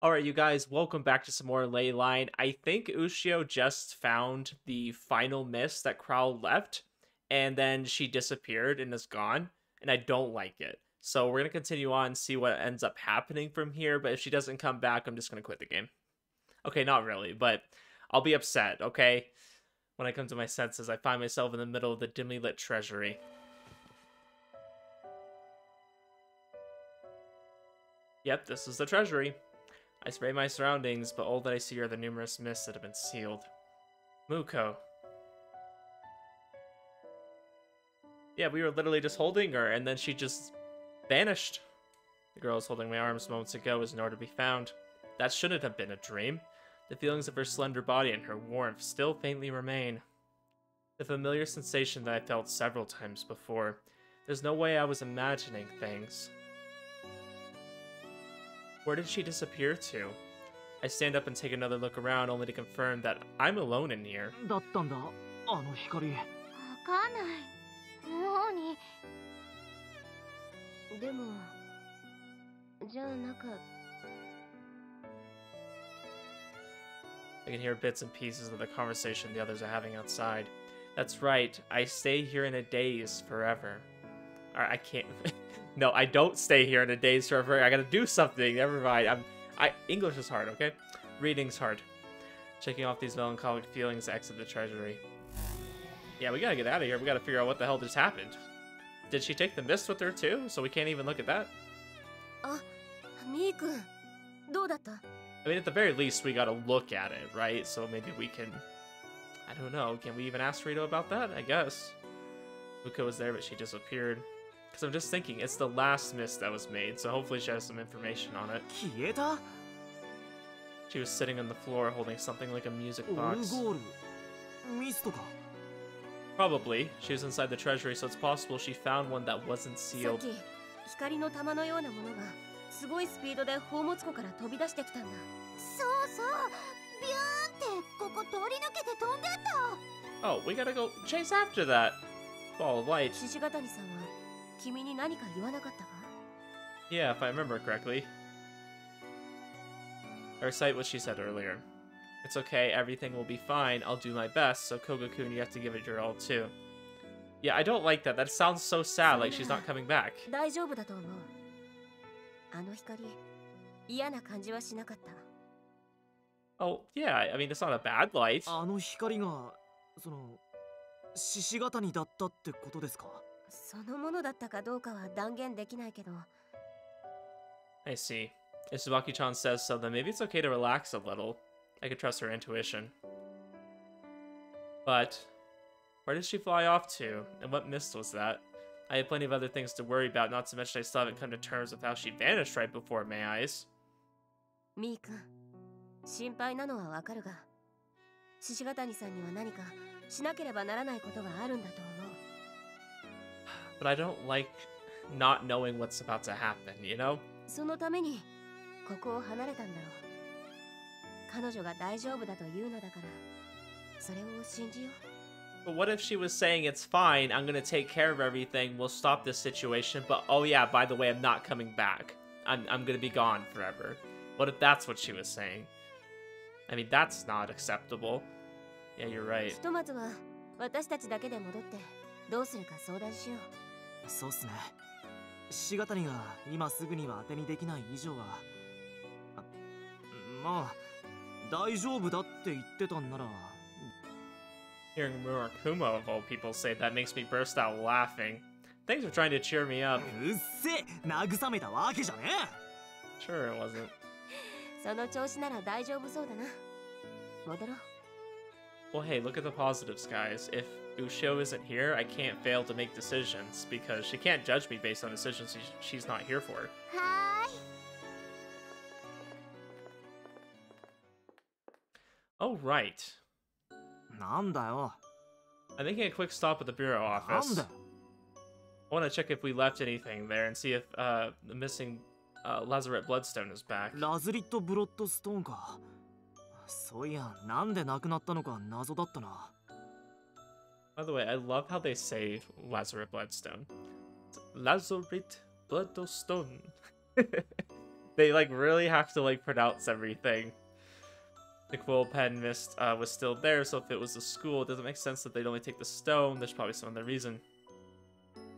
Alright, you guys, welcome back to some more Ley-Line. I think Ushio just found the final mist that Crow left, and then she disappeared and is gone, and I don't like it. So we're going to continue on and see what ends up happening from here, but if she doesn't come back, I'm just going to quit the game. Okay, not really, but I'll be upset, okay? When I come to my senses, I find myself in the middle of the dimly lit treasury. Yep, this is the treasury. I survey my surroundings, but all that I see are the numerous mists that have been sealed. Muko. Yeah, we were literally just holding her, and then she just vanished. The girl was holding my arms moments ago is nowhere to be found. That shouldn't have been a dream. The feelings of her slender body and her warmth still faintly remain. The familiar sensation that I felt several times before. There's no way I was imagining things. Where did she disappear to? I stand up and take another look around, only to confirm that I'm alone in here. だったんだ、あの光。わかんない。もうに。でも、じゃなか。I can hear bits and pieces of the conversation the others are having outside. That's right, I stay here in a daze forever. Alright, I can't... No, I don't stay here in a daze forever. I gotta do something. Never mind. English is hard, okay? Reading's hard. Checking off these melancholic feelings to exit the treasury. Yeah, we gotta get out of here. We gotta figure out what the hell just happened. Did she take the mist with her too? So we can't even look at that? Mi-kun, どうだった? I mean, at the very least, we gotta look at it, right? So maybe we can... I don't know. Can we even ask Rito about that? I guess. Muko was there, but she disappeared. Because I'm just thinking, it's the last mist that was made, so hopefully she has some information on it. 消えた? She was sitting on the floor holding something like a music box. オルゴール。ミストか? Probably. She was inside the treasury, so it's possible she found one that wasn't さっ sealed. き、光の玉のようなものが、すごいスピードで宝物庫から飛び出してきたんだ。そうそう。ビューンってここ通り抜けて飛んでった。Oh, we gotta go chase after that ball of light. 獅子型にさんは、君に何か言わなかったか? Yeah, if I remember correctly. I recite what she said earlier. It's okay, everything will be fine, I'll do my best, so Koga-kun, you have to give it your all too. Yeah, I don't like that. That sounds so sad, like she's not coming back. 大丈夫だと思う。あの光、嫌な感じはしなかった。Oh, yeah, I mean, it's not a bad light. あの光が、その、獅子型にだったってことですか? そのものだったかどうかは断言できないけど。I see. If Tsubaki-chan says so, then maybe it's okay to relax a little. I could trust her intuition. But, where did she fly off to? And what mist was that? I had plenty of other things to worry about, not to mention I still haven't come to terms with how she vanished right before my eyes. みーくん、心配なのはわかるが、獅子型にさんには何かしなければならないことがあるんだと思う。But I don't like not knowing what's about to happen, you know? そのためにここを離れたんだろう。彼女が大丈夫だと言うのだから、それを信じよう。 But what if she was saying it's fine, I'm gonna take care of everything, we'll stop this situation, but oh yeah, by the way, I'm not coming back. I'm gonna be gone forever. What if that's what she was saying? I mean, that's not acceptable. Yeah, you're right. ひとまずは私たちだけで戻ってどうするか相談しよう。そうっすね。獅子型にが今すぐには当てにできない以上は、まあ大丈夫だって言ってたんなら。Hearing Murakumo of all people say that makes me burst out laughing. Thanks for trying to cheer me up. うっせ、慰めたわけじゃねえ。 Sure it wasn't. その調子なら大丈夫そうだな。戻ろう。 Well, hey, look at the positives, guys. If Ushio isn't here, I can't fail to make decisions, because she can't judge me based on decisions she's not here for. はーい。 Oh, right. なんだよ。 I'm making a quick stop at the bureau なん office. だよ。 I want to check if we left anything there and see if the missing Lazarette Bloodstone is back. ラズリット・ブロッドストーンか。そういや、なんで亡くなったのか謎だったな。 By the way, I love how they say Lazarette Bloodstone. Lazarette Bloodstone. They like really have to like pronounce everything. The quill pen mist was still there, so if it was a school, it doesn't make sense that they'd only take the stone. There's probably some other reason.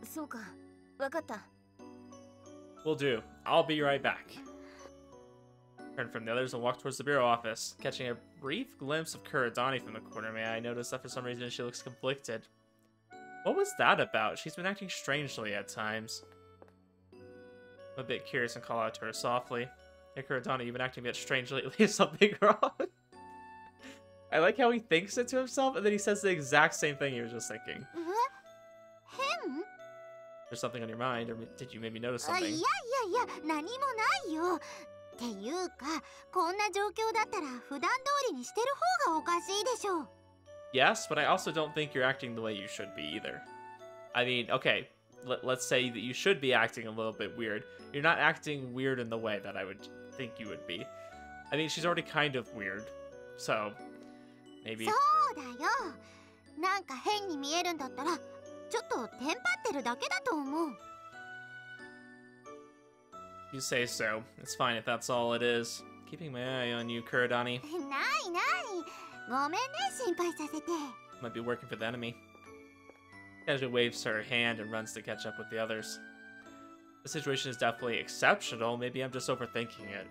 そうか、わかった。 Will do. I'll be right back. Turn from the others and walk towards the bureau office. Catching a brief glimpse of Kurodani from the corner, I noticed that for some reason she looks conflicted. What was that about? She's been acting strangely at times. I'm a bit curious and call out to her softly. Hey Kurodani, you've been acting a bit strange lately. Is something wrong? I like how he thinks it to himself and then he says the exact same thing he was just thinking. There's something on your mind, or did you maybe notice something? いやいやいや、何もないよ。っていうか、こんな状況だったら普段通りにしてる方がおかしいでしょ。 Yes, but I also don't think you're acting the way you should be either. I mean, okay, let's say that you should be acting a little bit weird. You're not acting weird in the way that I would think you would be. I mean, she's already kind of weird, so maybe. そうだよ。なんか変に見えるんだったら、ちょっとテンパってるだけだと思う。 You say so. It's fine if that's all it is. Keeping my eye on you, Kurodani. ないない。ごめんね、心配させて。 Might be working for the enemy. Casually waves her hand and runs to catch up with the others. The situation is definitely exceptional. Maybe I'm just overthinking it.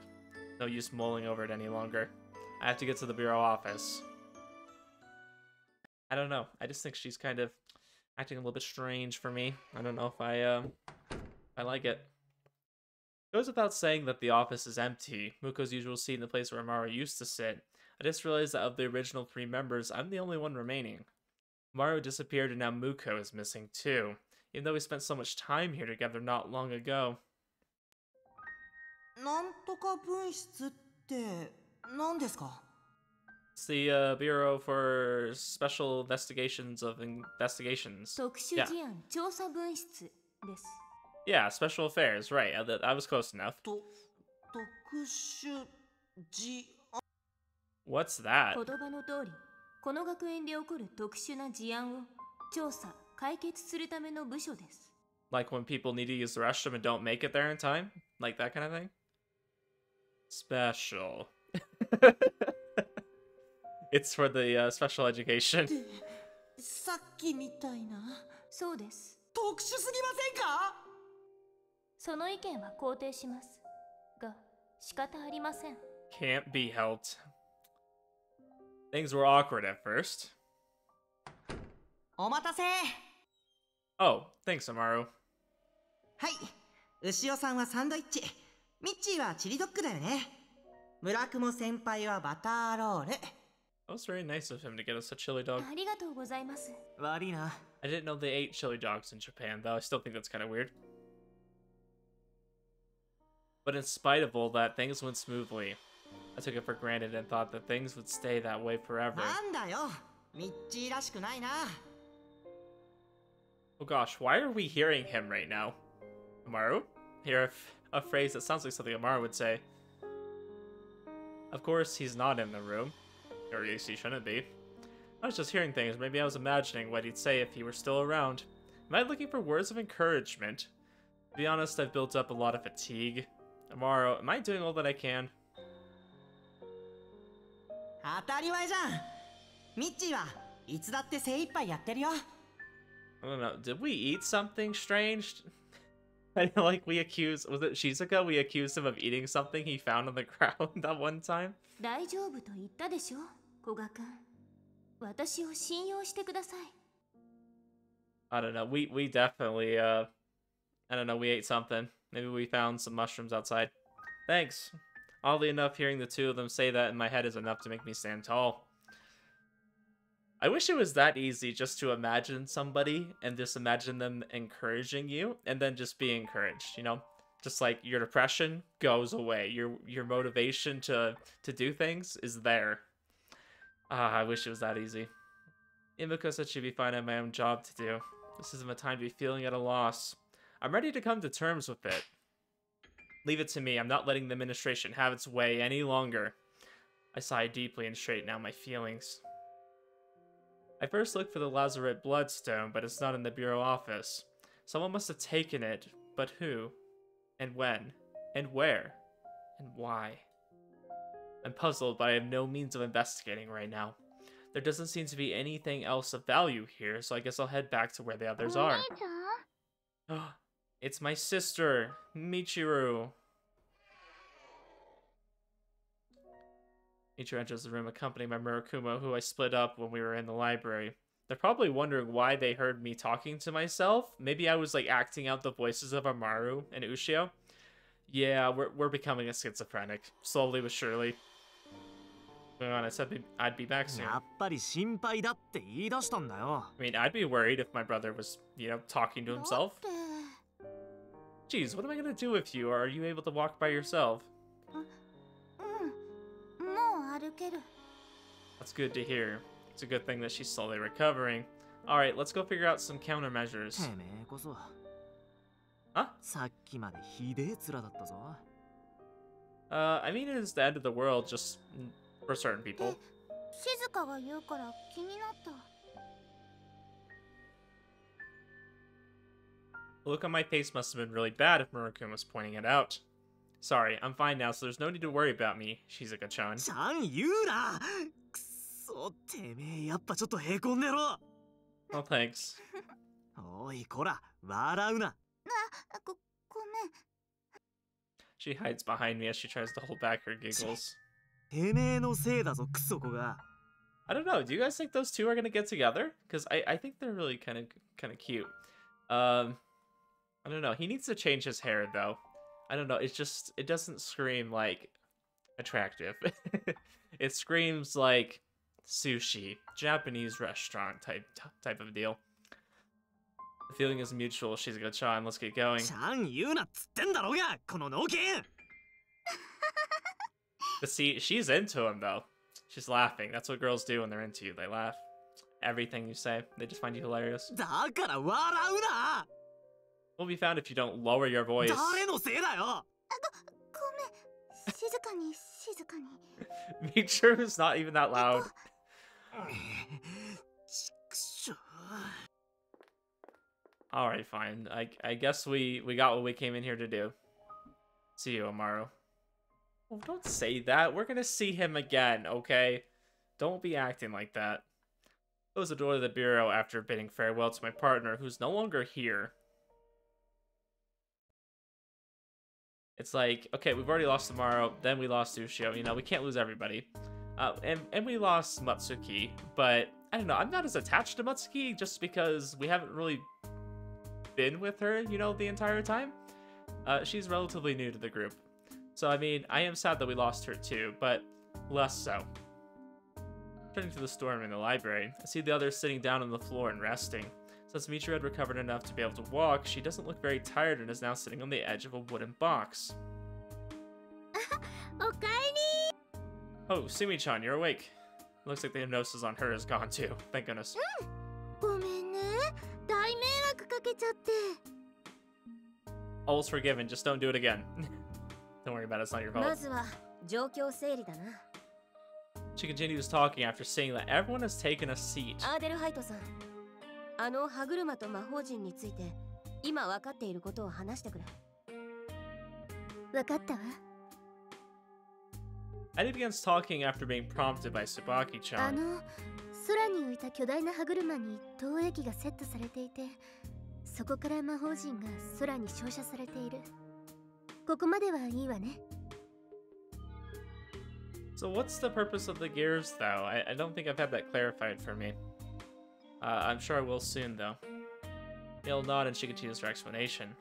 No use mulling over it any longer. I have to get to the bureau office. I don't know. I just think she's kind of acting a little bit strange for me. I don't know if I like it. It goes without saying that the office is empty. Muko's usual seat in the place where Amaru used to sit. I just realized that of the original 3 members, I'm the only one remaining. Amaru disappeared and now Muko is missing too, even though we spent so much time here together not long ago. なんとか分室って何ですか? It's the Bureau for Special Investigations of Investigations. 特殊事案調査分室です。 Yeah, Special Affairs, right. I was close enough. 特殊事 What's that? 言葉の通り、この学園で起こる特殊な事案を調査、解決するための部署です。 Like when people need to use the restroom and don't make it there in time? Like that kind of thing? Special. It's for the special education. さっきみたいな。そうです。特殊すぎませんか? その意見は肯定します。が、仕方ありません。 Can't be helped. Things were awkward at first. お待たせ。 Oh, thanks, Amaru. はい、牛尾さんはサンドイッチ、ミッチーはチリドッグだよね。村雲先輩はバターロール。 That was very nice of him to get us a chili dog. ありがとうございます。悪いな。 I didn't know they ate chili dogs in Japan, though. I still think that's kind of weird. But in spite of all that, things went smoothly. I took it for granted and thought that things would stay that way forever. なんだよ、ミッチーらしくないな。 Oh gosh, why are we hearing him right now? Amaru? Hear a phrase that sounds like something Amaru would say. Of course, he's not in the room. Or at least he shouldn't be. I was just hearing things. Maybe I was imagining what he'd say if he were still around. Am I looking for words of encouragement? To be honest, I've built up a lot of fatigue. Amaru, am I doing all that I can? 当たり前じゃん。ミッチーはいつだって精一杯やってるよ。 I don't know. Did we eat something strange? I feel like we accused... Was it Shizuka? We accused him of eating something he found on the ground that one time? 大丈夫と言ったでしょ、古賀君。私を信用してください。 I don't know. We definitely, I don't know. We ate something. Maybe we found some mushrooms outside. Thanks. Oddly enough, hearing the two of them say that in my head is enough to make me stand tall. I wish it was that easy just to imagine somebody and just imagine them encouraging you and then just be encouraged, you know? Just like your depression goes away. Your motivation to do things is there. I wish it was that easy. Imiko said she'd be fine at my own job to do. This isn't a time to be feeling at a loss. I'm ready to come to terms with it. Leave it to me. I'm not letting the administration have its way any longer. I sighed deeply and straightened out my feelings. I first looked for the Lazarette Bloodstone, but it's not in the Bureau office. Someone must have taken it, but who? And when? And where? And why? I'm puzzled, but I have no means of investigating right now. There doesn't seem to be anything else of value here, so I guess I'll head back to where the others are. It's my sister, Michiru. Michiru enters the room accompanied by Murakumo, who I split up when we were in the library. They're probably wondering why they heard me talking to myself. Maybe I was like acting out the voices of Amaru and Ushio. Yeah, we're becoming a schizophrenic, slowly but surely. I said I'd be back soon. I mean, I'd be worried if my brother was, you know, talking to himself. Jeez, what am I gonna do with you? Are you able to walk by yourself? That's good to hear. It's a good thing that she's slowly recovering. Alright, let's go figure out some countermeasures. Huh? I mean, it is the end of the world, just for certain people. The look on my face must have been really bad if Murakumo was pointing it out. Sorry, I'm fine now, so there's no need to worry about me, Shizuka-chan. Oh, thanks. She hides behind me as she tries to hold back her giggles. I don't know, do you guys think those two are gonna get together? Because I think they're really kind of cute. I don't know, he needs to change his hair though. I don't know, it doesn't scream like attractive. It screams like sushi, Japanese restaurant type of deal. The feeling is mutual, Shizuka-chan, let's get going. But see, she's into him though. She's laughing. That's what girls do when they're into you. They laugh. Everything you say. They just find you hilarious. Will be found if you don't lower your voice. Michiru's not even that loud. Alright, fine. I guess we got what we came in here to do. See you, Amaru. Oh, don't say that. We're gonna see him again, okay? Don't be acting like that. Close the door to the bureau after bidding farewell to my partner, who's no longer here. It's like, okay, we've already lost Amaru, then we lost Ushio. You know, we can't lose everybody. And we lost Matsuki, but I don't know. I'm not as attached to Matsuki just because we haven't really been with her, you know, the entire time. She's relatively new to the group. So, I mean, I am sad that we lost her too, but less so. Turning to the storm in the library, I see the others sitting down on the floor and resting. Since Michiru had recovered enough to be able to walk, she doesn't look very tired and is now sitting on the edge of a wooden box. Oh, Sumi-chan, you're awake. Looks like the hypnosis on her is gone too. Thank goodness. All's forgiven, just don't do it again. Don't worry about it, it's not your fault. She continues talking after seeing that everyone has taken a seat. Adelheid-san, Eddie begins talking after being prompted by Tsubaki-chan. So what's the purpose of the gears, though? I don't think I've had that clarified for me. I'm sure I will soon, though. He'll nod and she continues her explanation.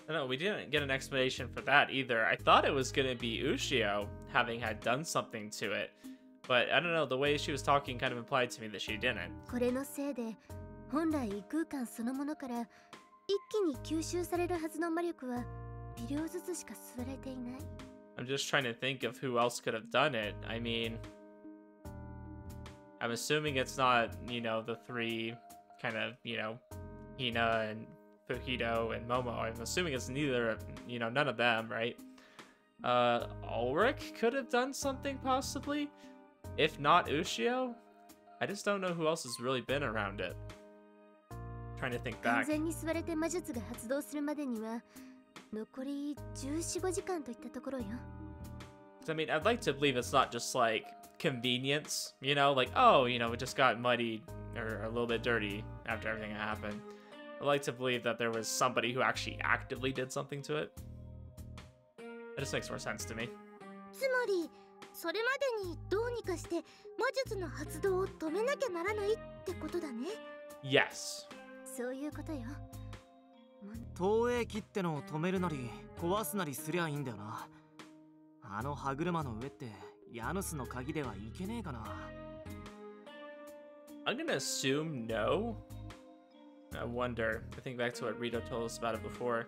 No, we didn't get an explanation for that either. I thought it was going to be Ushio having had done something to it. But I don't know, the way she was talking kind of implied to me that she didn't. I'm just trying to think of who else could have done it. I mean, I'm assuming it's not, you know, the three kind of, you know, Hina and Fukido and Momo. I'm assuming it's neither, you know, none of them, right? Ulric could have done something, possibly. If not Ushio. I just don't know who else has really been around it. Trying to think back. I mean, I'd like to believe it's not just like convenience, you know, like, oh, you know, it just got muddied or a little bit dirty after everything happened. I'd like to believe that there was somebody who actually actively did something to it. That just makes more sense to me. Yes. 投影機ってのを止めるなり壊すなりすりゃいいんだよな。あの歯車の上ってヤヌスの鍵ではいけねえかな。I'm gonna assume no. I wonder. I think back to what Rito told us about it before.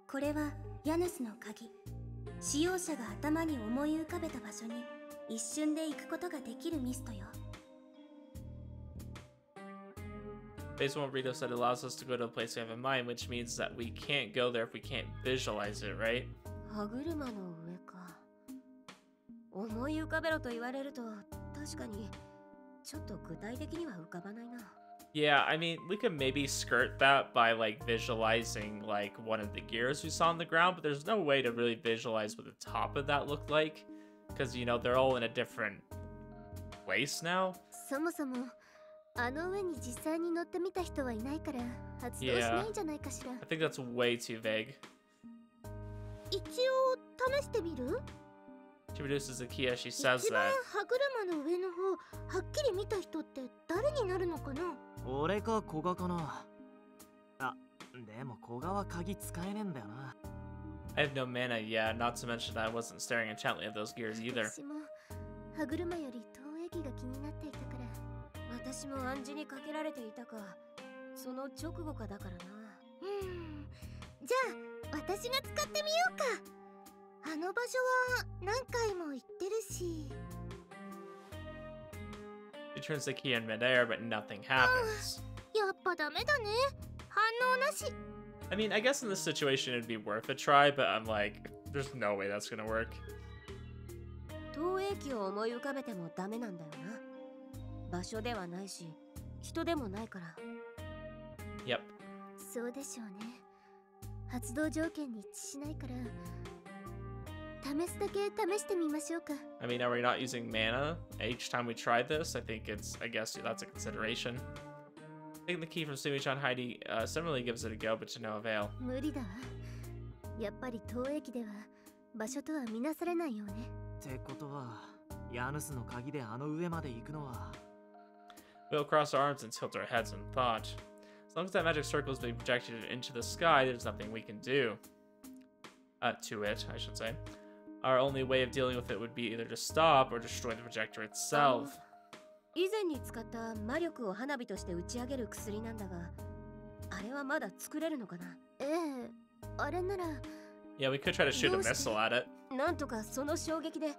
これはヤヌスの鍵。使用者が頭に思い浮かべた場所に一瞬で行くことができるミストよ。Based on what Rito said, it allows us to go to a place we have in mind, which means that we can't go there if we can't visualize it, right? 歯車の上か。思い浮かべろと言われると確かにちょっと具体的には浮かばないな。Yeah, I mean, we could maybe skirt that by like visualizing like one of the gears we saw on the ground, but there's no way to really visualize what the top of that looked like, because you know they're all in a different place now. そもそもあの上に実際に乗ってみた人はいないから発動しないんじゃないかしら。I think that's way too vague. 一応試してみる？ She produces the key as she says that. 歯車の上の方はっきり見た人って誰になるのかな？俺か古賀かな。あ、でも古賀は鍵使えねえんだよな。I have no mana, yeah, not to mention that I wasn't staring intently at those gears either. 私も歯車より投影機が気になっていたから。私も暗示にかけられていたか、その直後かだからな。じゃあ私が使ってみようか。あの場所は何回も行ってるし。She turns the key in midair, but nothing happens. やっぱダメだね。反応なし。I mean, I guess in this situation it'd be worth a try, but I'm like, there's no way that's gonna work. 投影機を思い浮かべてもダメなんだよな。場所ではないし、人でもないから。Yep. そうでしょうね。発動条件に一致しないから、試すだけ試してみましょうか。I mean, are we not using mana each time we try this? I guess that's a consideration. Taking the key from Sumi-chan Heidi similarly gives it a go, but to no avail. 無理だわ。やっぱり投影機では場所とは見なされないよね。ってことは、ヤヌスの鍵であの上まで行くのは。We'll cross our arms and tilt our heads in thought. As long as that magic circle is being projected into the sky, there's nothing we can do. To it, I should say. Our only way of dealing with it would be either to stop or destroy the projector itself. 以前に使った魔力を花火として打ち上げる薬なんだが、あれはまだ作れるのかな？あれなら。Yeah, we could try to shoot a missile at it. なんとかその衝撃で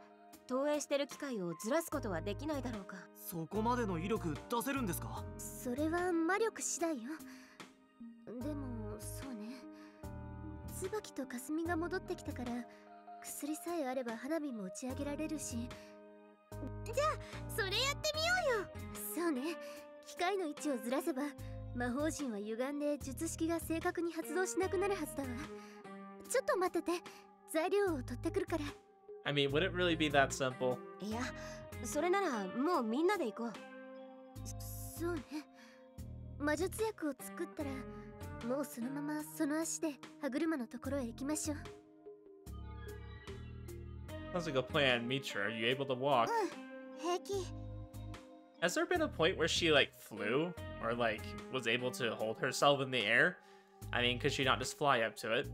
投影してる機械をずらすことはできないだろうか。そこまでの威力出せるんですか？それは魔力次第よ。でもそうね。椿と霞が戻ってきたから薬さえあれば花火も打ち上げられるし。じゃあそれやってみようよ。そうね。機械の位置をずらせば魔法陣は歪んで術式が正確に発動しなくなるはずだわ。ちょっと待ってて。材料を取ってくるから。I mean, would it really be that simple? いや、それならもうみんなで行こう。そうね。魔術薬を作ったらもうそのままその足で歯車のところへ行きましょう。Sounds like a plan, Mitra. Are you able to walk? 平気。Has there been a point where she like flew or like was able to hold herself in the air? I mean, could she not just fly up to it?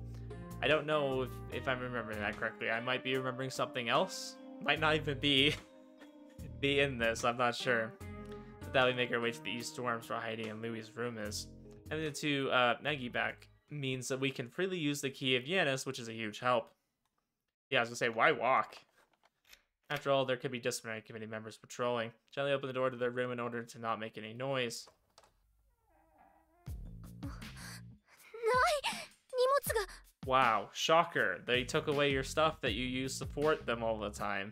I don't know if I'm remembering that correctly. I might be remembering something else. Might not even be in this. I'm not sure. But that we make our way to the East Dorms where Heidi and Louis' room is. And then to Maggie back means that we can freely use the key of Yanis, which is a huge help. Yeah, I was gonna say, why walk? After all, there could be disciplinary committee members patrolling. Gently open the door to their room in order to not make any noise. ない！荷物が Wow, shocker. They took away your stuff that you use to thwart them all the time.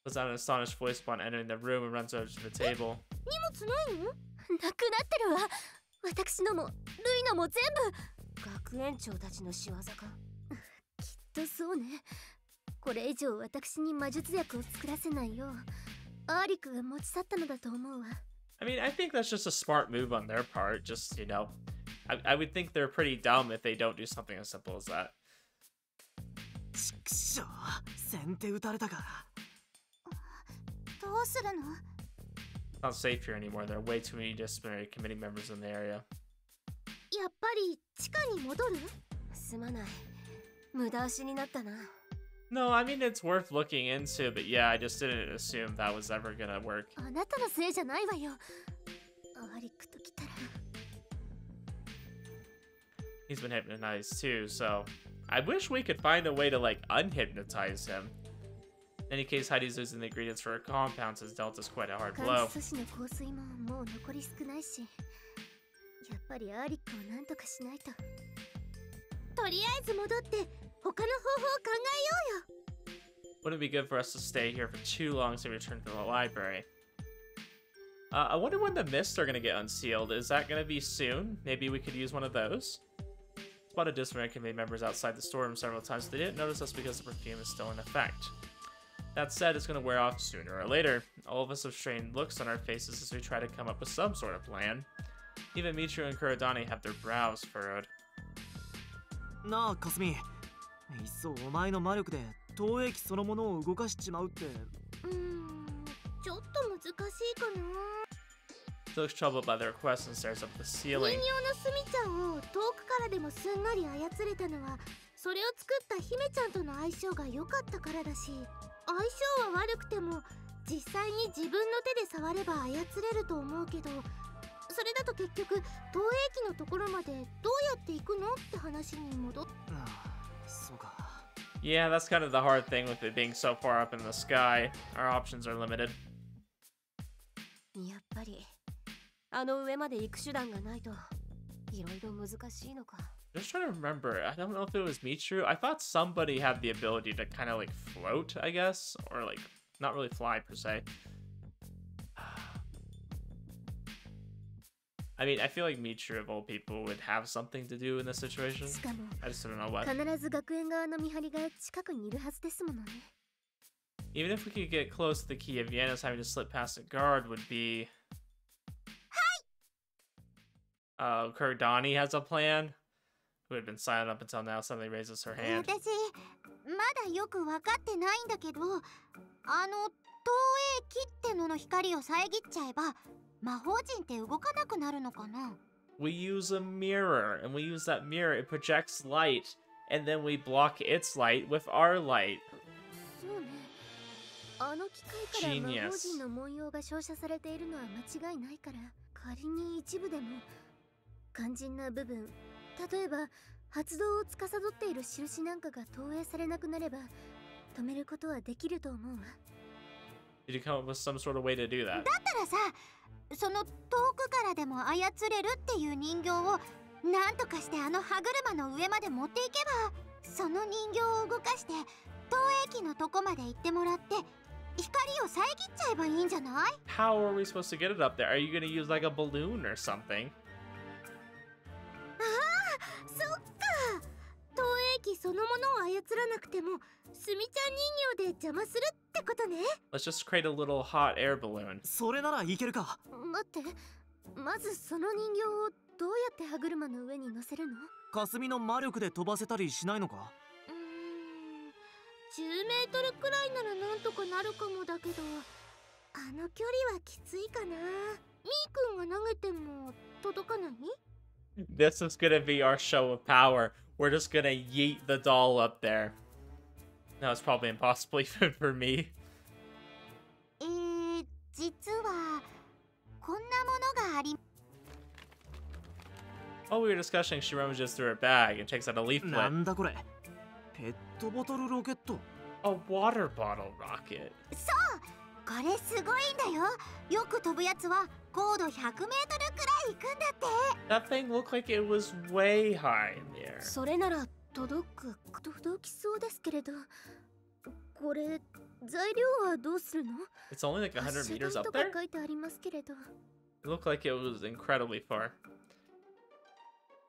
Puts out an astonished voice upon entering the room and runs over to the table. 荷物ないの？なくなってるわ。私のも、ルイのも全部。学園長たちの仕業か。きっとそうね。これ以上私に魔術薬を作らせないよう、アーリックが持ち去ったのだと思うわ。I mean, I think that's just a smart move on their part. Just, you know, I would think they're pretty dumb if they don't do something as simple as that. ちくしょう、先手打たれたか。どうするの？ Not safe here anymore. There are way too many disciplinary committee members in the area. やっぱり地下に戻る？すまない。無駄足になったな。No, I mean, it's worth looking into, but yeah, I just didn't assume that was ever gonna work. あなたのせいじゃないわよ。アーリックと来たら。He's been hypnotized too, so I wish we could find a way to, like, unhypnotize him. In any case, Heidi's losing the ingredients for her compounds has dealt us quite a hard blow. 素子の香水ももう残り少ないし、やっぱりアーリックをなんとかしないと。とりあえず戻って他の方法を考えようよ。Wouldn't it be good for us to stay here for too long so we return to the library? I wonder when the mists are gonna get unsealed. Is that gonna be soon? Maybe we could use one of those? Spotted disciplinary committee members outside the storeroom several times. They didn't notice us because the perfume is still in effect. That said, it's gonna wear off sooner or later. All of us have strained looks on our faces as we try to come up with some sort of plan. Even Michiru and Kurodani have their brows furrowed. なあ、かすみ。いっそお前の魔力で投影機そのものを動かしちまうって。ちょっと難しいかな。She looks troubled by the request and stares up at the ceiling. 人形のスミちゃんを遠くからでもすんなり操れたのは、それを作った姫ちゃんとの相性が良かったからだし、相性は悪くても実際に自分の手で触れば操れると思うけど、それだと結局投影機のところまでどうやって行くのって話に戻っ。そうか。Yeah, that's kind of the hard thing with it being so far up in the sky. Our options are limited. やっぱりあの上まで行く手段がないといろいろ難しいのか。Just trying to remember. I don't know if it was Michiru. I thought somebody had the ability to kind of like float, I guess, or like not really fly per se. I mean, I feel like Michiru of all people would have something to do in this situation. I just don't know what. 必ず学園側の見張りが近くにいるはずですものね。Even if we could get close to the key, if Vienna's having to slip past a guard would be... Kurodani has a plan? Who had been silent up until now suddenly raises her hand. 私、まだよく分かってないんだけど、投影機ってのの光を遮っちゃえば、魔法陣って動かなくなるのかな？ We use a mirror, and we use that mirror, it projects light, and then we block its light with our light. そうね。あの機械から魔法陣の文様が照射されているのは間違いないから、仮に一部でも肝心な部分、例えば発動を司っている印なんかが投影されなくなれば止めることはできると思うわ。Did you come up with some sort of way to do that? だったらさ、その遠くからでも操れるっていう人形をなんとかしてあの歯車の上まで持っていけば、その人形を動かして投影機のとこまで行ってもらって光を遮っちゃえばいいんじゃない？ How are we supposed to get it up there? Are you gonna use like a balloon or something? ああ、そっか。投影機そのものを操らなくてもスミちゃん人形で邪魔するってことね。 Let's just create a little hot air balloon. それならいけるか。待って、まずその人形をどうやって歯車の上に乗せるの？霞の魔力で飛ばせたりしないのか？ 10メートルくらいならなんとかなるかもだけど、あの距離はきついかな。みーくんが投げても届かない？ This is gonna be our show of power. We're just gonna yeet the doll up there. No, it's probably impossible even for me. 実はこんなものがあり。 While we were discussing, she rummages through her bag and takes out a leaflet. なんだこれ？ペットボトルロケット。 A water bottle rocket. そう、これすごいんだよ。よく飛ぶやつは高度100メートルくらい行くんだって。 That thing looked like it was way high in the air. それなら届きそうですけれど、これ材料はどうするの？ It's only like 100 meters 発射台 up とか there? 書いてありますけれど。It looked like it was incredibly far.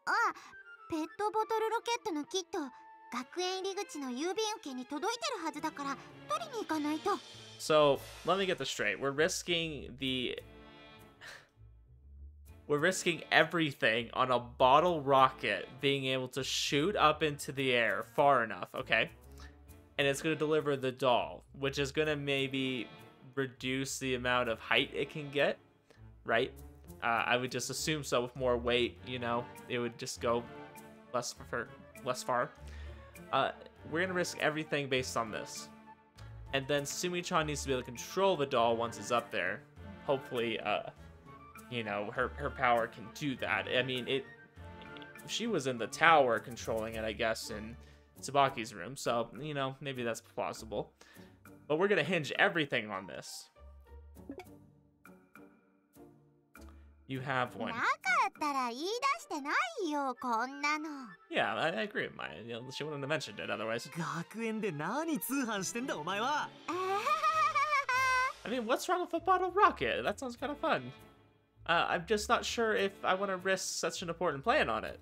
あ、ペットボトルロケットのキット、学園入り口の郵便受けに届いてるはずだから取りに行かないと。 So, let me get this straight. We're risking everything on a bottle rocket being able to shoot up into the air far enough, okay? And it's going to deliver the doll, which is going to maybe reduce the amount of height it can get, right? I would just assume so. With more weight, you know, it would just go less far. We're going to risk everything based on this. And then Sumi-chan needs to be able to control the doll once it's up there. Hopefully, you know, her power can do that. I mean, she was in the tower controlling it, I guess, in Tsubaki's room. So, you know, maybe that's plausible. But we're going to hinge everything on this. You have one. なかったら言い出してないよ、こんなの。 Yeah, I agree with Maya. You know, she wouldn't have mentioned it otherwise. 学園で何通販してんだお前は。 I mean, what's wrong with a bottle rocket? That sounds kind of fun. I'm just not sure if I want to risk such an important plan on it.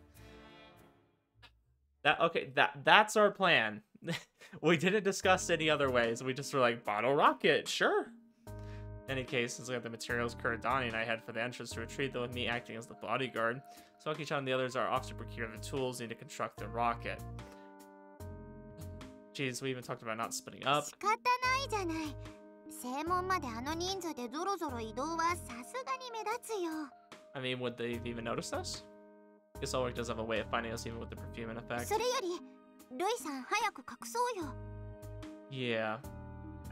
That's our plan. We didn't discuss any other ways. We just were like, bottle rocket, sure. In any case, since we have the materials Kurodani and I head for the entrance to retrieve them with me acting as the bodyguard. Saki-chan and the others are off to procure the tools needed to construct the rocket. Jeez, we even talked about not splitting up. 仕方ないじゃない。正門まであの人数でゾロゾロ移動はさすがに目立つよ。 I mean, would they have even noticed us? Guess Ulric does have a way of finding us even with the perfume in effect. それより、ルイさん早く隠そうよ。 Yeah.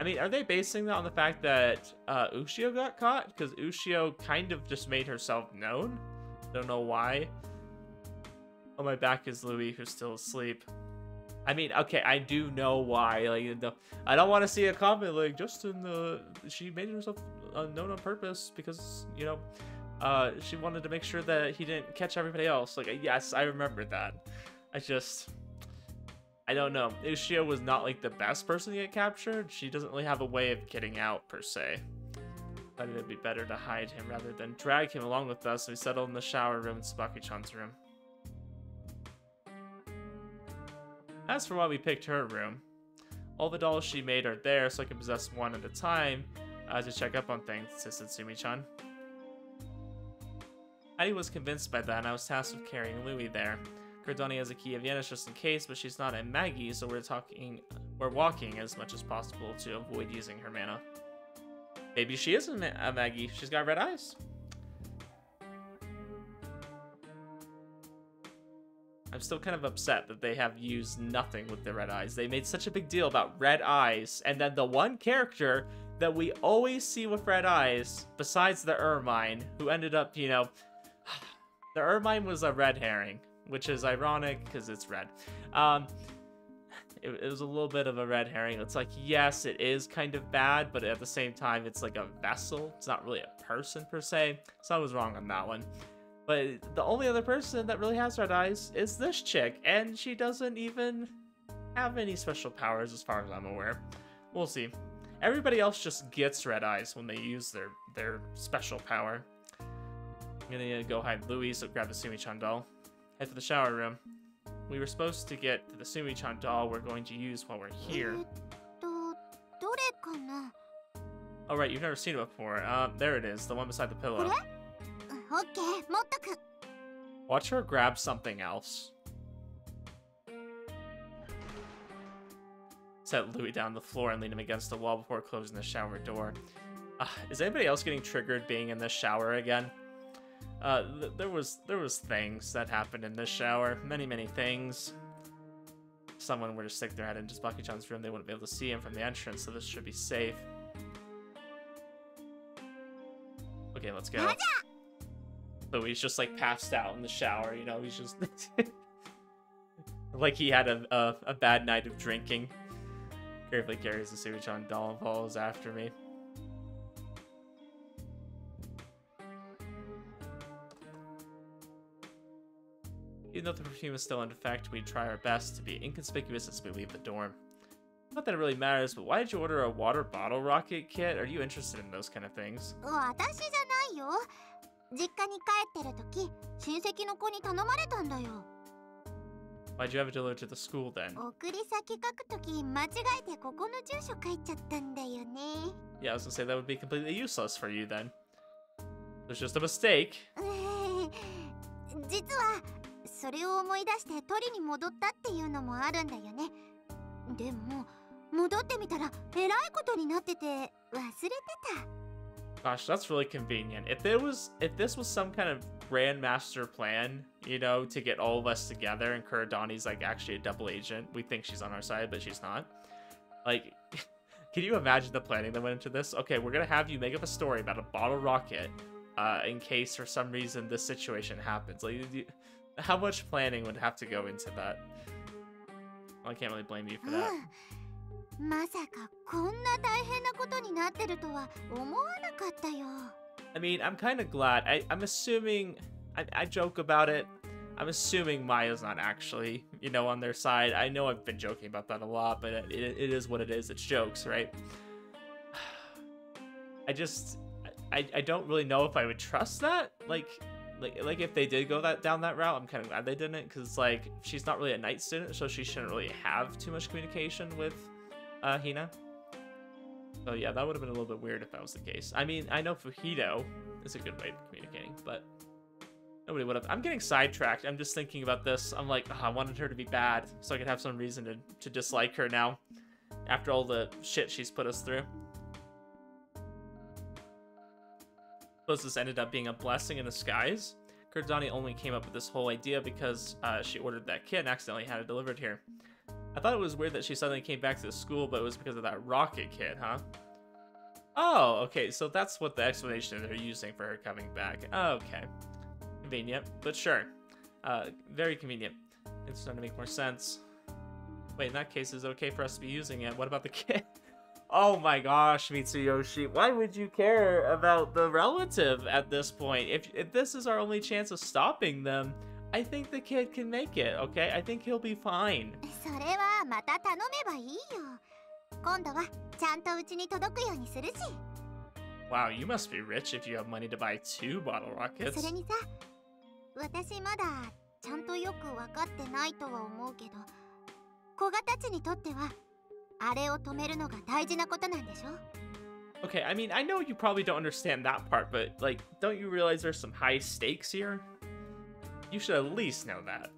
I mean, are they basing that on the fact that Ushio got caught? Because Ushio kind of just made herself known. Don't know why. On my back is Louis, who's still asleep. I mean, okay, I do know why. Like, I don't want to see a comment like Justin. She made herself known on purpose because, you know, she wanted to make sure that he didn't catch everybody else. Like, yes, I remember that. I don't know. Ushio was not like the best person to get captured. She doesn't really have a way of getting out per se. I thought it'd be better to hide him rather than drag him along with us. So we settled in the shower room in Tsubaki-chan's room. As for why we picked her room, all the dolls she made are there so I can possess one at a time to check up on things, insisted Sumi-chan. Adi was convinced by that and I was tasked with carrying Louis there. Kurodani has a key of Yanis just in case, but she's not a Maggie, so we're walking as much as possible to avoid using her mana. Maybe she is a Maggie. She's got red eyes. I'm still kind of upset that they have used nothing with the red eyes. They made such a big deal about red eyes, and then the one character that we always see with red eyes, besides the Ermine, who ended up, you know, the Ermine was a red herring. Which is ironic because it's red. It was a little bit of a red herring. It's like, yes, it is kind of bad, but at the same time, it's like a vessel. It's not really a person per se. So I was wrong on that one. But the only other person that really has red eyes is this chick, and she doesn't even have any special powers as far as I'm aware. We'll see. Everybody else just gets red eyes when they use their special power. I'm gonna go hide Louis, so grab the Sumi-chan doll. Head for the shower room. We were supposed to get to the Sumi-chan doll we're going to use while we're here. どれかな? Oh right, you've never seen it before. There it is, the one beside the pillow. これ? オッケー、持っとく. Watch her grab something else. Set Louis down on the floor and lean him against the wall before closing the shower door. Is anybody else getting triggered being in this shower again? There was things that happened in this shower. Many things. If someone were to stick their head into Tsubaki-chan's room, they wouldn't be able to see him from the entrance, so this should be safe. Okay, let's go. So he's just like passed out in the shower, you know, he's just like he had a bad night of drinking. Carefully carries the Sumi-chan doll and follows after me. Even though the perfume is still in effect, we try our best to be inconspicuous as we leave the dorm. Not that it really matters, but why did you order a water bottle rocket kit? Are you interested in those kind of things? 私じゃないよ。実家に帰ってる時、親戚の子に頼まれたんだよ。Why'd you have it delivered to the school then? 送り先書く時、間違えてここの住所書いちゃったんだよね。Yeah, I was gonna say that would be completely useless for you then. It was just a mistake. 実はそれを思い出して取りに戻ったっていうのもあるんだよね。でも戻ってみたらえらいことになってて忘れてた。Gosh, that's really convenient. If this was some kind of grandmaster plan, you know, to get all of us together, and Kurodani's like actually a double agent. We think she's on our side, but she's not. Like, can you imagine the planning that went into this? Okay, we're gonna have you make up a story about a bottle rocket, in case for some reason this situation happens. Like, how much planning would have to go into that? Well, I can't really blame you for that. まさかこんな大変なことになってるとは思わなかったよ。I mean, I'm kind of glad. I'm assuming, I joke about it. I'm assuming Maya's not actually, you know, on their side. I know I've been joking about that a lot, but it is what it is. It's jokes, right? I don't really know if I would trust that. Like if they did go down that route, I'm kind of glad they didn't, because like she's not really a night student, so she shouldn't really have too much communication with Hina. So yeah, that would have been a little bit weird if that was the case. I mean, I know Fuhito is a good way of communicating, but nobody would have. I'm getting sidetracked. I'm just thinking about this. I'm like, I wanted her to be bad so I could have some reason to dislike her now after all the shit she's put us through. Suppose this ended up being a blessing in disguise. Kurodani only came up with this whole idea because she ordered that kit and accidentally had it delivered here. I thought it was weird that she suddenly came back to the school, but it was because of that rocket kit, huh? Oh, okay, so that's what the explanation they're using for her coming back. Okay. Convenient, but sure. Very convenient. It's starting to make more sense. Wait, in that case, is it okay for us to be using it? What about the kit? Oh my gosh, Mitsuyoshi, why would you care about the relative at this point? If this is our only chance of stopping them, I think the kid can make it, okay? I think he'll be fine. それはまた頼めばいいよ。今度はちゃんとうちに届くようにするし。Wow, you must be rich if you have money to buy 2 bottle rockets. それにさ、私まだちゃんとよく分かってないとは思うけど、子がたちにとってはあれを止めるのが大事なことなんでしょ? Okay, I mean, I know you probably don't understand that part, but like, don't you realize there's some high stakes here? You should at least know that.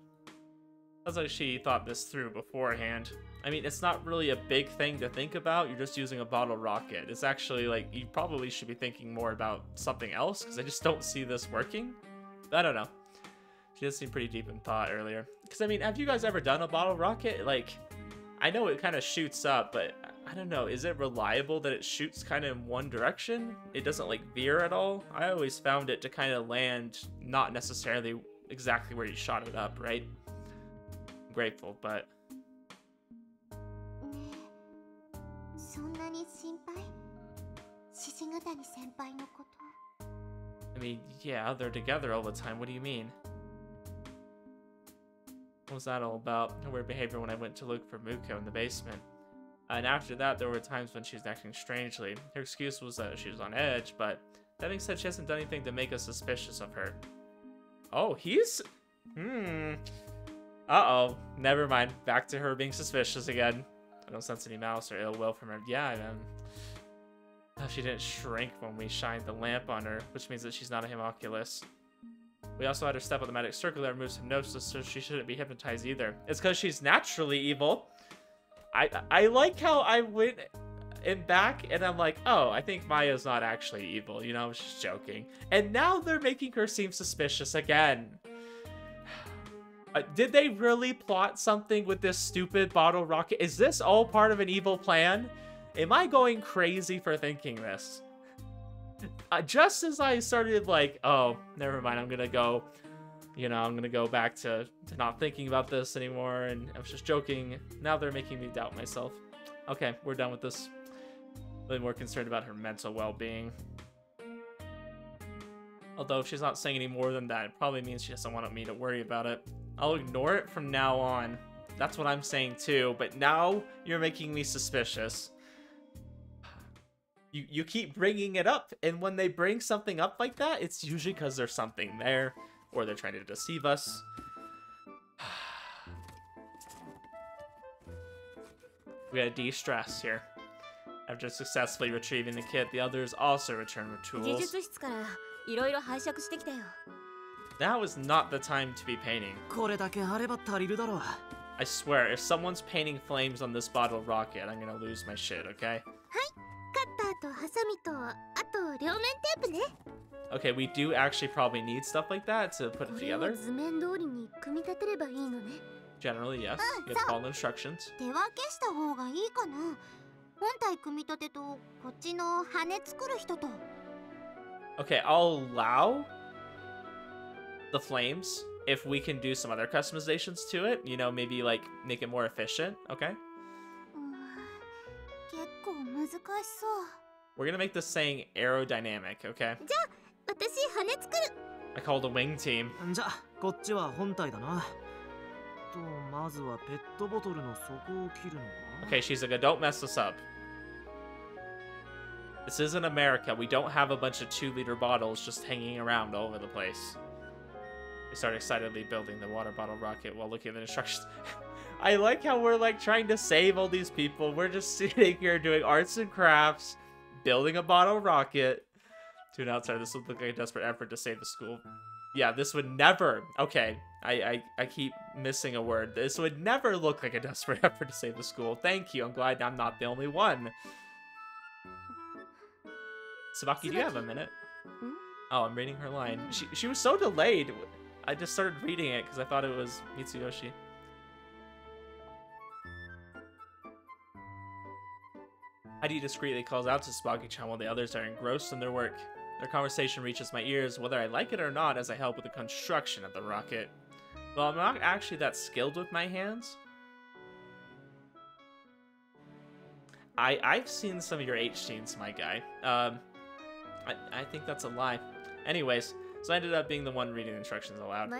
Sounds like she thought this through beforehand. I mean, it's not really a big thing to think about. You're just using a bottle rocket. It's actually like, you probably should be thinking more about something else, because I just don't see this working. I don't know. She did seem pretty deep in thought earlier. Because I mean, have you guys ever done a bottle rocket? Like, I know it kind of shoots up, but I don't know. Is it reliable that it shoots kind of in one direction? It doesn't like veer at all? I always found it to kind of land not necessarily exactly where you shot it up, right? I'm grateful, but... ねえ、そんなに心配？獅子ヶ谷先輩のこと。 I mean, yeah, they're together all the time. What do you mean? What was that all about? Her weird behavior when I went to look for Muko in the basement. And after that, there were times when she was acting strangely. Her excuse was that she was on edge, but that being said, she hasn't done anything to make us suspicious of her. Oh, he's... Uh-oh. Never mind. Back to her being suspicious again. I don't sense any malice or ill will from her. Yeah, she didn't shrink when we shined the lamp on her, which means that she's not a homunculus. We also had her step on the magic circle that removes hypnosis, so she shouldn't be hypnotized either. It's because she's naturally evil. I like how I went in back and I'm like, oh, I think Maya's not actually evil. You know, I was just joking. And now they're making her seem suspicious again. Did they really plot something with this stupid bottle rocket? Is this all part of an evil plan? Am I going crazy for thinking this? Just as I started like, oh, never mind, I'm gonna go, you know, I'm gonna go back to not thinking about this anymore, and I was just joking. Now they're making me doubt myself. Okay, we're done with this. Really more concerned about her mental well-being. Although if she's not saying any more than that, it probably means she doesn't want me to worry about it. I'll ignore it from now on. That's what I'm saying too, but now you're making me suspicious. You keep bringing it up, and when they bring something up like that, it's usually because there's something there, or they're trying to deceive us. We gotta de-stress here. After successfully retrieving the kit, the others also return with tools. Now is not the time to be painting. I swear, if someone's painting flames on this bottle rocket, I'm gonna lose my shit, okay? Okay, we do actually probably need stuff like that to put it together. Generally, yes. You have to follow instructions. Okay, I'll allow the flames if we can do some other customizations to it. You know, maybe like make it more efficient, okay? We're gonna make this saying aerodynamic, okay? I call the wing team. Okay, she's like, don't mess this up. This isn't America. We don't have a bunch of 2-liter bottles just hanging around all over the place. We start excitedly building the water bottle rocket while looking at the instructions. I like how we're like trying to save all these people. We're just sitting here doing arts and crafts, building a bottle rocket. To an outsider, this would look like a desperate effort to save the school. Yeah, this would never... Okay, I keep missing a word. This would never look like a desperate effort to save the school. Thank you. I'm glad I'm not the only one. Tsubaki, do you have a minute? Oh, I'm reading her line. She was so delayed. I just started reading it because I thought it was Mitsuyoshi. Heidi discreetly calls out to Tsubaki-chan while the others are engrossed in their work. Their conversation reaches my ears, whether I like it or not, as I help with the construction of the rocket. Well, I'm not actually that skilled with my hands. I've seen some of your H-scenes, my guy. I think that's a lie. Anyways, so I ended up being the one reading the instructions aloud.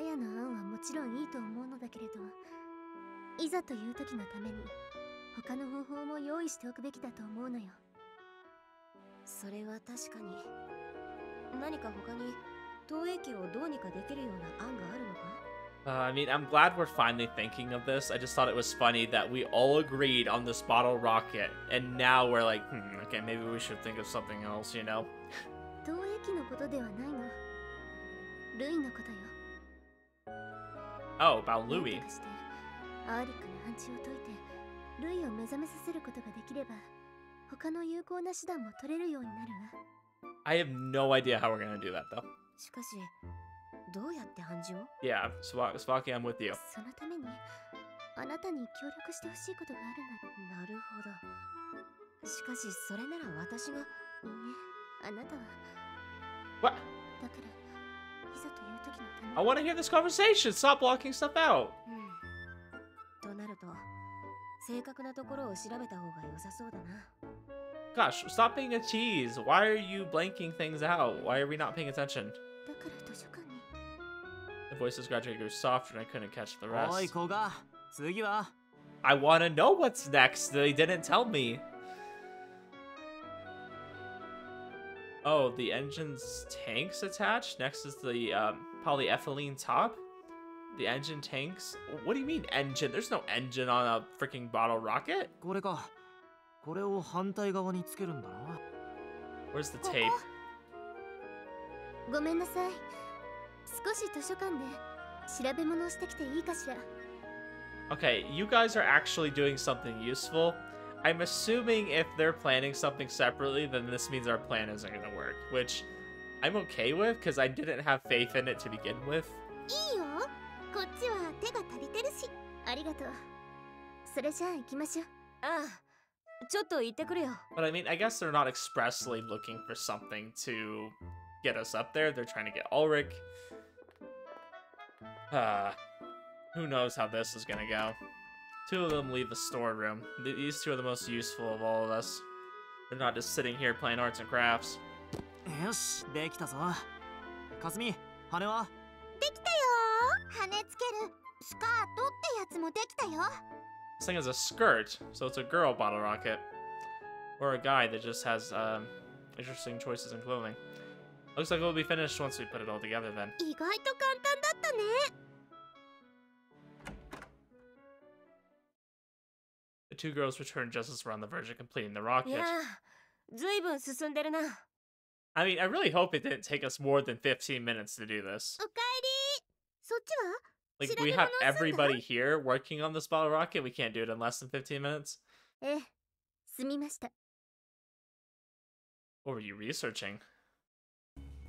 I mean, I'm glad we're finally thinking of this. I just thought it was funny that we all agreed on this bottle rocket, and now we're like, okay, maybe we should think of something else, you know? Oh, about Louis. I have no idea how we're gonna do that, though. Yeah, Tsubaki, I'm with you. What? I want to hear this conversation. Stop blocking stuff out. Gosh, stop being a tease. Why are you blanking things out? Why are we not paying attention? The voices gradually grew softer and I couldn't catch the rest. I want to know what's next. They didn't tell me. Oh, the engine's tanks attached. Next is the polyethylene top. The engine tanks. What do you mean engine? There's no engine on a freaking bottle rocket. Where's the tape? Okay, you guys are actually doing something useful. I'm assuming if they're planning something separately, then this means our plan isn't going to work, which I'm okay with because I didn't have faith in it to begin with. But I mean, I guess they're not expressly looking for something to get us up there. They're trying to get Ulric. Who knows how this is gonna go. Two of them leave the storeroom. These two are the most useful of all of us. They're not just sitting here playing arts and crafts. スカートってやつもできたよ。 This thing is a skirt, so it's a girl bottle rocket. Or a guy that just has interesting choices in clothing. Looks like it'll be finished once we put it all together then. 意外と簡単だったね。 The two girls return just as we're on the verge of completing the rocket. いやー、ずいぶん進んでるな。I mean, I really hope it didn't take us more than 15 minutes to do this. おかえり。そっちは？ Like, 調 we べ have 物済んだ？ everybody here working on this bottle rocket. We can't do it in less than 15 minutes. ええ、済みました。 What were you researching?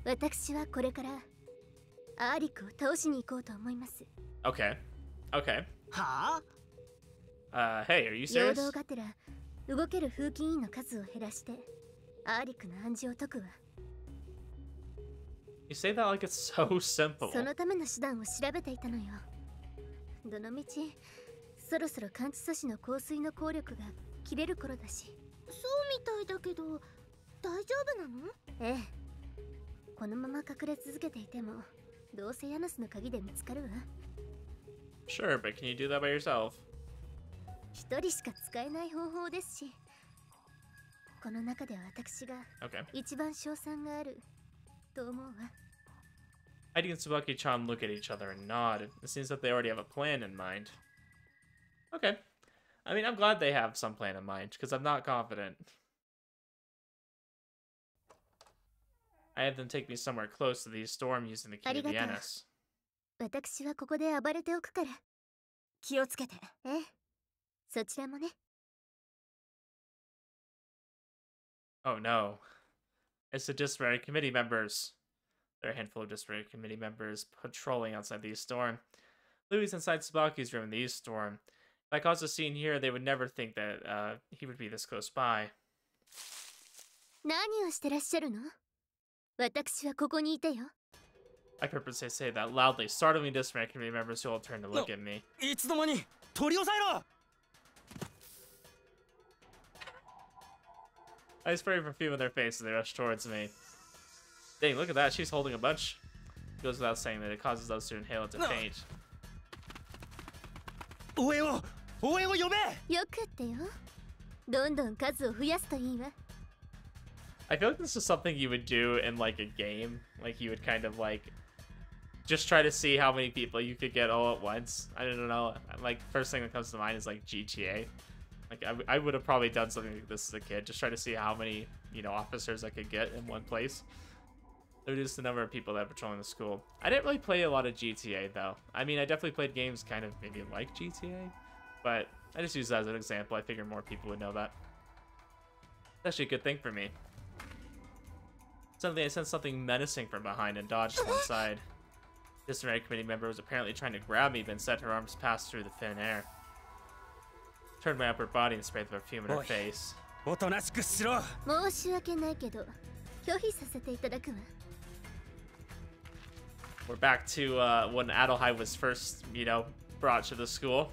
私はこれからアーリックを倒しに行こうと思います。 Okay. Okay. はあ Hey, are you 陽 serious? 動がてら動ける風紀委員の数を減らしてアーリックの暗示を解くわ。 You say that like it's so simple. そのための手段を調べていたのよ。どのみちそろそろ感知素子の香水の効力が切れる頃だし。そうみたいだけど、大丈夫なの？ええ。このまま隠れ続けていてもどうせヤヌスの鍵で見つかるわ。 Sure, but can you do that by yourself? 一人しか使えない方法ですし、この中では私が Okay. 一番勝算があると思うわ。 Heidi and Tsubaki-chan look at each other and nod. It seems that they already have a plan in mind. Okay. I mean, I'm glad they have some plan in mind, because I'm not confident. I had them take me somewhere close to the storm using the key to the Ennis. 私はここで暴れておくから気をつけて。ええ、そちらもね。 Oh no. It's the disciplinary committee members. There are a handful of disciplinary committee members patrolling outside the east storm. Louis inside Tsubaki's room in the east storm. If I caused a scene here, they would never think that he would be this close by. 何をしてらっしゃるの？私はここにいてよ。 I purposely say that loudly, startling disciplinary committee members who all turn to look at me. いつの間に取り押さえろ。 I spray perfume in their face as they rush towards me. Dang, look at that, she's holding a bunch. It goes without saying that it causes those to inhale it to faint. 応援を呼べ。よくってよ。どんどん数を増やすといいわ。 I feel like this is something you would do in like a game. Like you would kind of like just try to see how many people you could get all at once. I don't know. Like first thing that comes to mind is like GTA. Like I would have probably done something like this as a kid. Just try to see how many, you know, officers I could get in one place. Reduce the number of people that are patrolling the school. I didn't really play a lot of GTA though. I mean, I definitely played games kind of maybe like GTA, but I just use that as an example. I figured more people would know that. It's actually a good thing for me. Suddenly I sensed something menacing from behind and dodged to one side. Disciplinary committee member was apparently trying to grab me, but instead her arms passed through the thin air. Turned my upper body and sprayed the perfume in her face. おとなしくしろ。申し訳ないけど拒否させていただくわ。 We're back to when Adelheid was first, you know, brought to the school.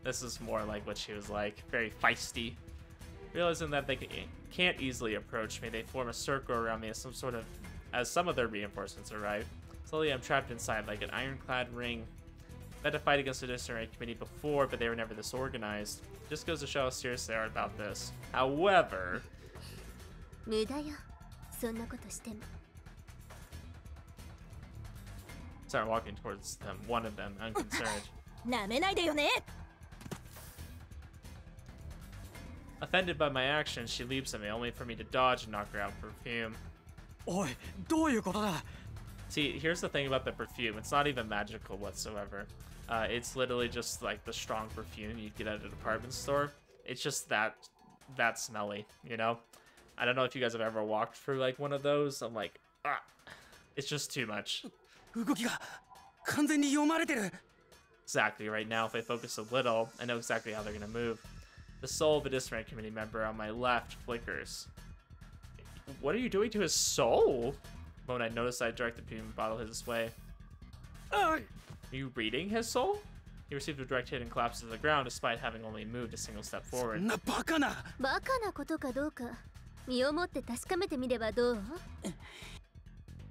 This is more like what she was like, very feisty. Realizing that they can't easily approach me, they form a circle around me as some of their reinforcements arrive. Slowly, I'm trapped inside like an ironclad ring. I had to fight against the disciplinary committee before, but they were never this organized. Just goes to show how serious they are about this. However, 無駄よ。そんなことしても。 start walking towards them, one of them, unconcerned. なめないでよね。 Offended by my actions, she leaps at me, only for me to dodge and knock her out with perfume. おい、どういうことだ。 See, here's the thing about the perfume. It's not even magical whatsoever. It's literally just like the strong perfume you'd get at a department store. It's just that smelly, you know? I don't know if you guys have ever walked through like one of those. I'm like, ah, it's just too much. 動きが完全に読まれてる。 Exactly, right now, if I focus a little, I know exactly how they're gonna move. The soul of a disciplinary committee member on my left flickers. What are you doing to his soul? The moment I noticed, I directed the perfume bottle his way. Are you reading his soul? He received a direct hit and collapsed to the ground despite having only moved a single step そ forward. んなバカな。バカなことかどうか身をもって確かめてみればどう？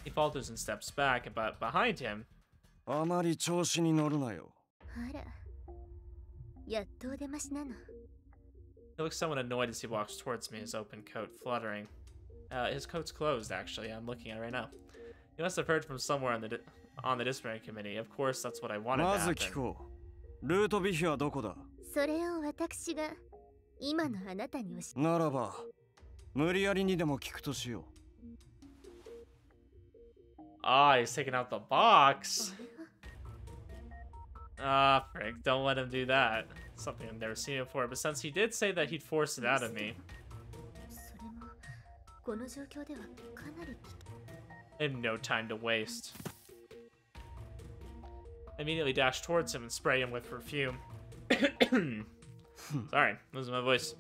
He falters and steps back, but behind him, あまり調子に乗るなよ。あら、やっとお出ましなの。He looks somewhat annoyed as he walks towards me, his open coat fluttering. His coat's closed, actually. I'm looking at it right now. He must have heard from somewhere on the disciplinary committee. Of course, that's what I wanted to happen. ルートビヒはどこだ？それを私が今のあなたに教え。ならば、無理やりにでも聞くとしよう。Ah, he's taking out the box. Ah, frick, don't let him do that. Something I've never seen before, but since he did say that he'd force it out of me. それもこの状況ではかなり。 I have no time to waste. I immediately dash towards him and spray him with perfume. Sorry, losing my voice.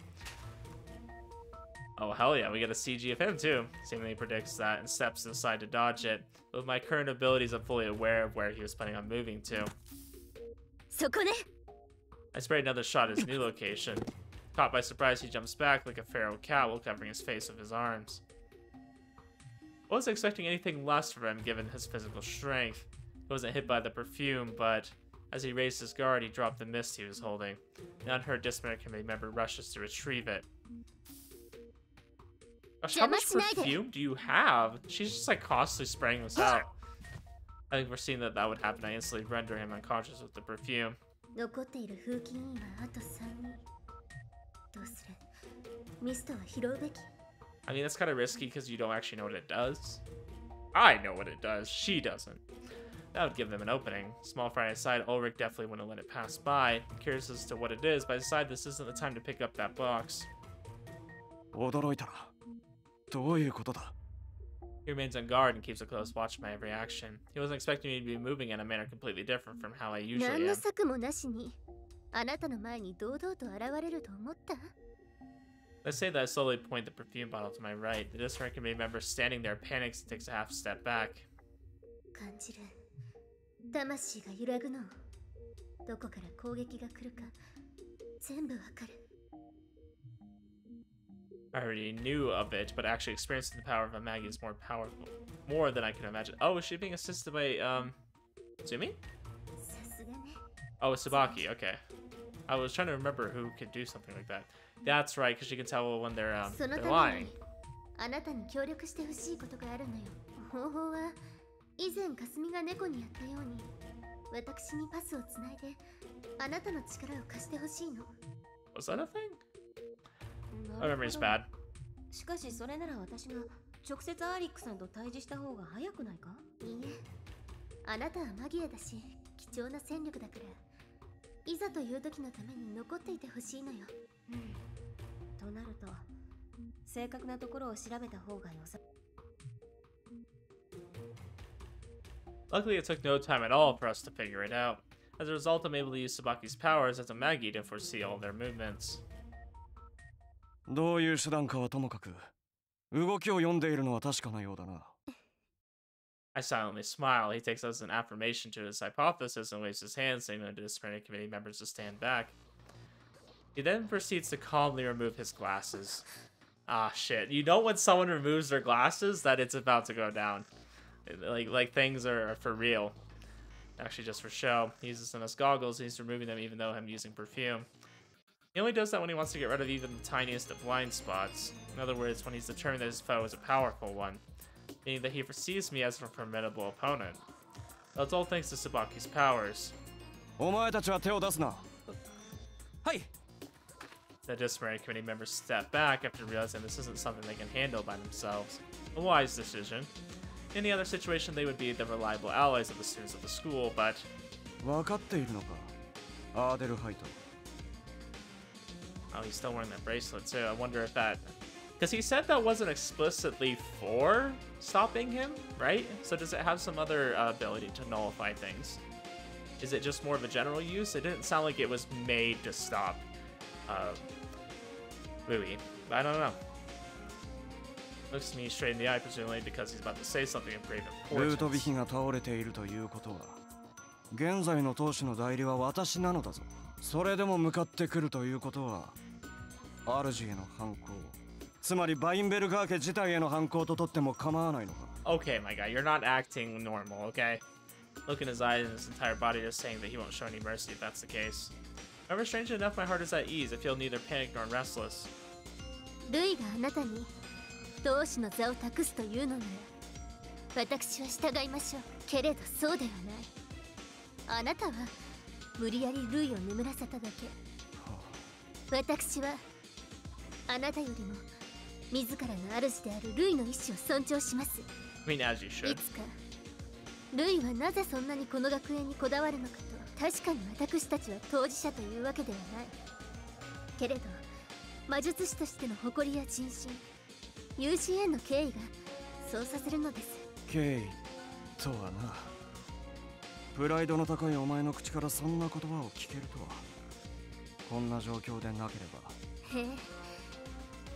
Oh, hell yeah, we get a CG of him too. Seemingly predicts that and steps aside to dodge it. With my current abilities, I'm fully aware of where he was planning on moving to. そこね。 I spray another shot at his new location. Caught by surprise, he jumps back like a feral cat while covering his face with his arms. I wasn't expecting anything less from him given his physical strength. He wasn't hit by the perfume, but as he raised his guard, he dropped the mist he was holding. An unheard disciplinary committee member rushes to retrieve it. Gosh, how much perfume do you have? She's just like constantly spraying this out. I think foreseeing that would happen, I instantly render him unconscious with the perfume. 残っている風紀委員はあと3人。どうする？ミストは拾うべき。 I mean, that's kind of risky because you don't actually know what it does. I know what it does. She doesn't. That would give them an opening. Small fry aside, Ulric definitely wouldn't let it pass by. Curious as to what it is, but I decide this isn't the time to pick up that box. 驚いたな。どういうことだ？ He remains on guard and keeps a close watch of my every action. He wasn't expecting me to be moving in a manner completely different from how I usually 何 am. の策もなしにあなたの前に堂々と現れると思った？ Let's say that I slowly point the perfume bottle to my right. The disciplinary committee member standing there panics and takes a half step back. 感じる。魂が揺らぐの。どこから攻撃が来るか全部わかる。 I already knew of it, but actually experiencing the power of a Maggie is more powerful. More than I can imagine. Oh, is she being assisted by, Tsumi? さすがね。 Oh, it's Tsubaki, okay. I was trying to remember who could do something like that. That's right, because you can tell when they're そのた they're め lying. にあなたに協力してほしいことがあるのよ。方法は以前かすみが猫にやったように私にパスをつないであなたの力を貸してほしいの。 Was that a thing? My memory's bad. しかしそれなら私が直接アーリックさんと対峙した方が早くないか？いいえ、あなたはマギアだし貴重な戦力だからいざという時のために残っていてほしいのよ。となると正確なところを調べた方が良さ。 Luckily, it took no time at all for us to figure it out. As a result, I'm able to use Tsubaki's powers as a Maggie to foresee all their movements. どういう手段かはともかく、動きを読んでいるのは確かなようだな。I silently smile. He takes us as an affirmation to his hypothesis and waves his hand, signaling to disciplinary committee members to stand back. He then proceeds to calmly remove his glasses. Ah, shit. You know when someone removes their glasses that it's about to go down. Like things are for real. Actually, just for show. He uses them as goggles, and he's removing them even though I'm using perfume. He only does that when he wants to get rid of even the tiniest of blind spots. In other words, when he's determined that his foe is a powerful one. Meaning that he perceives me as a formidable opponent. That's all thanks to Tsubaki's powers. お前たちは手を出すな。はい。 The disciplinary committee members step back after realizing this isn't something they can handle by themselves. A wise decision. In any other situation, they would be the reliable allies of the students of the school, but... 分かっているのか、アーデルハイト。 Oh, he's still wearing that bracelet too. I wonder if that... Because he said that wasn't explicitly for stopping him, right? So does it have some other ability to nullify things? Is it just more of a general use? It didn't sound like it was made to stop Louis. I don't know. Looks to me straight in the eye, presumably because he's about to say something of grave ルートビ importance. ヒが倒れているということは、現在の当主の代理は私なのだぞ。それでも向かってくるということは、主への反抗。つまりバインベルガー家自体への反抗ととっても構わないのか。 Okay, my guy, you're not acting normal, okay? Look in his eyes and his entire body just saying that he won't show any mercy if that's the case. However, strangely enough, my heart is at ease. I feel neither panicked nor restless. ルイがあなたに当主の座を託すというのなら、私は従いましょう。けれどそうではない。あなたは無理やりルイを眠らせただけ。私はあなたよりも自らの主であるルイの意志を尊重します。I mean, as you should. いつかルイはなぜそんなにこの学園にこだわるのかと、確かに私たちは当事者というわけではないけれど、魔術師としての誇りや人心、友人への敬意がそうさせるのです。敬意とはな。プライドの高いお前の口からそんな言葉を聞けるとは。こんな状況でなければ。へえ、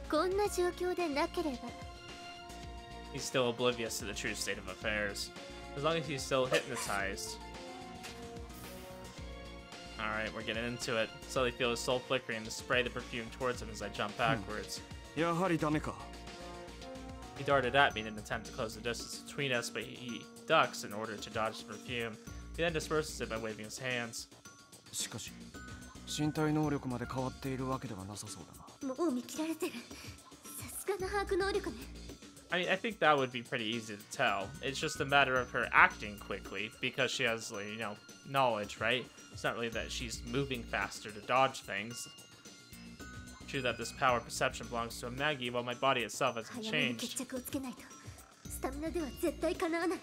こんな状況でなければ。He's still oblivious to the true state of affairs. As long as he's still hypnotized. Alright, we're getting into it. Slowly feel his soul flickering and spray the perfume towards him as I jump backwards. やはりダメか。 He darted at me in an attempt to close the distance between us, but he ducks in order to dodge the perfume. He then disperses it by waving his hands. しかし、身体能力まで変わっているわけではなさそうだな。もう見切られてる。さすがの把握能力ね。I mean, I think that would be pretty easy to tell. It's just a matter of her acting quickly because she has, like, you know, knowledge, right? It's not really that she's moving faster to dodge things. True that this power perception belongs to a Maggie, while my body itself hasn't 早めに changed. 決着をつけないとスタミナでは絶対かなわない。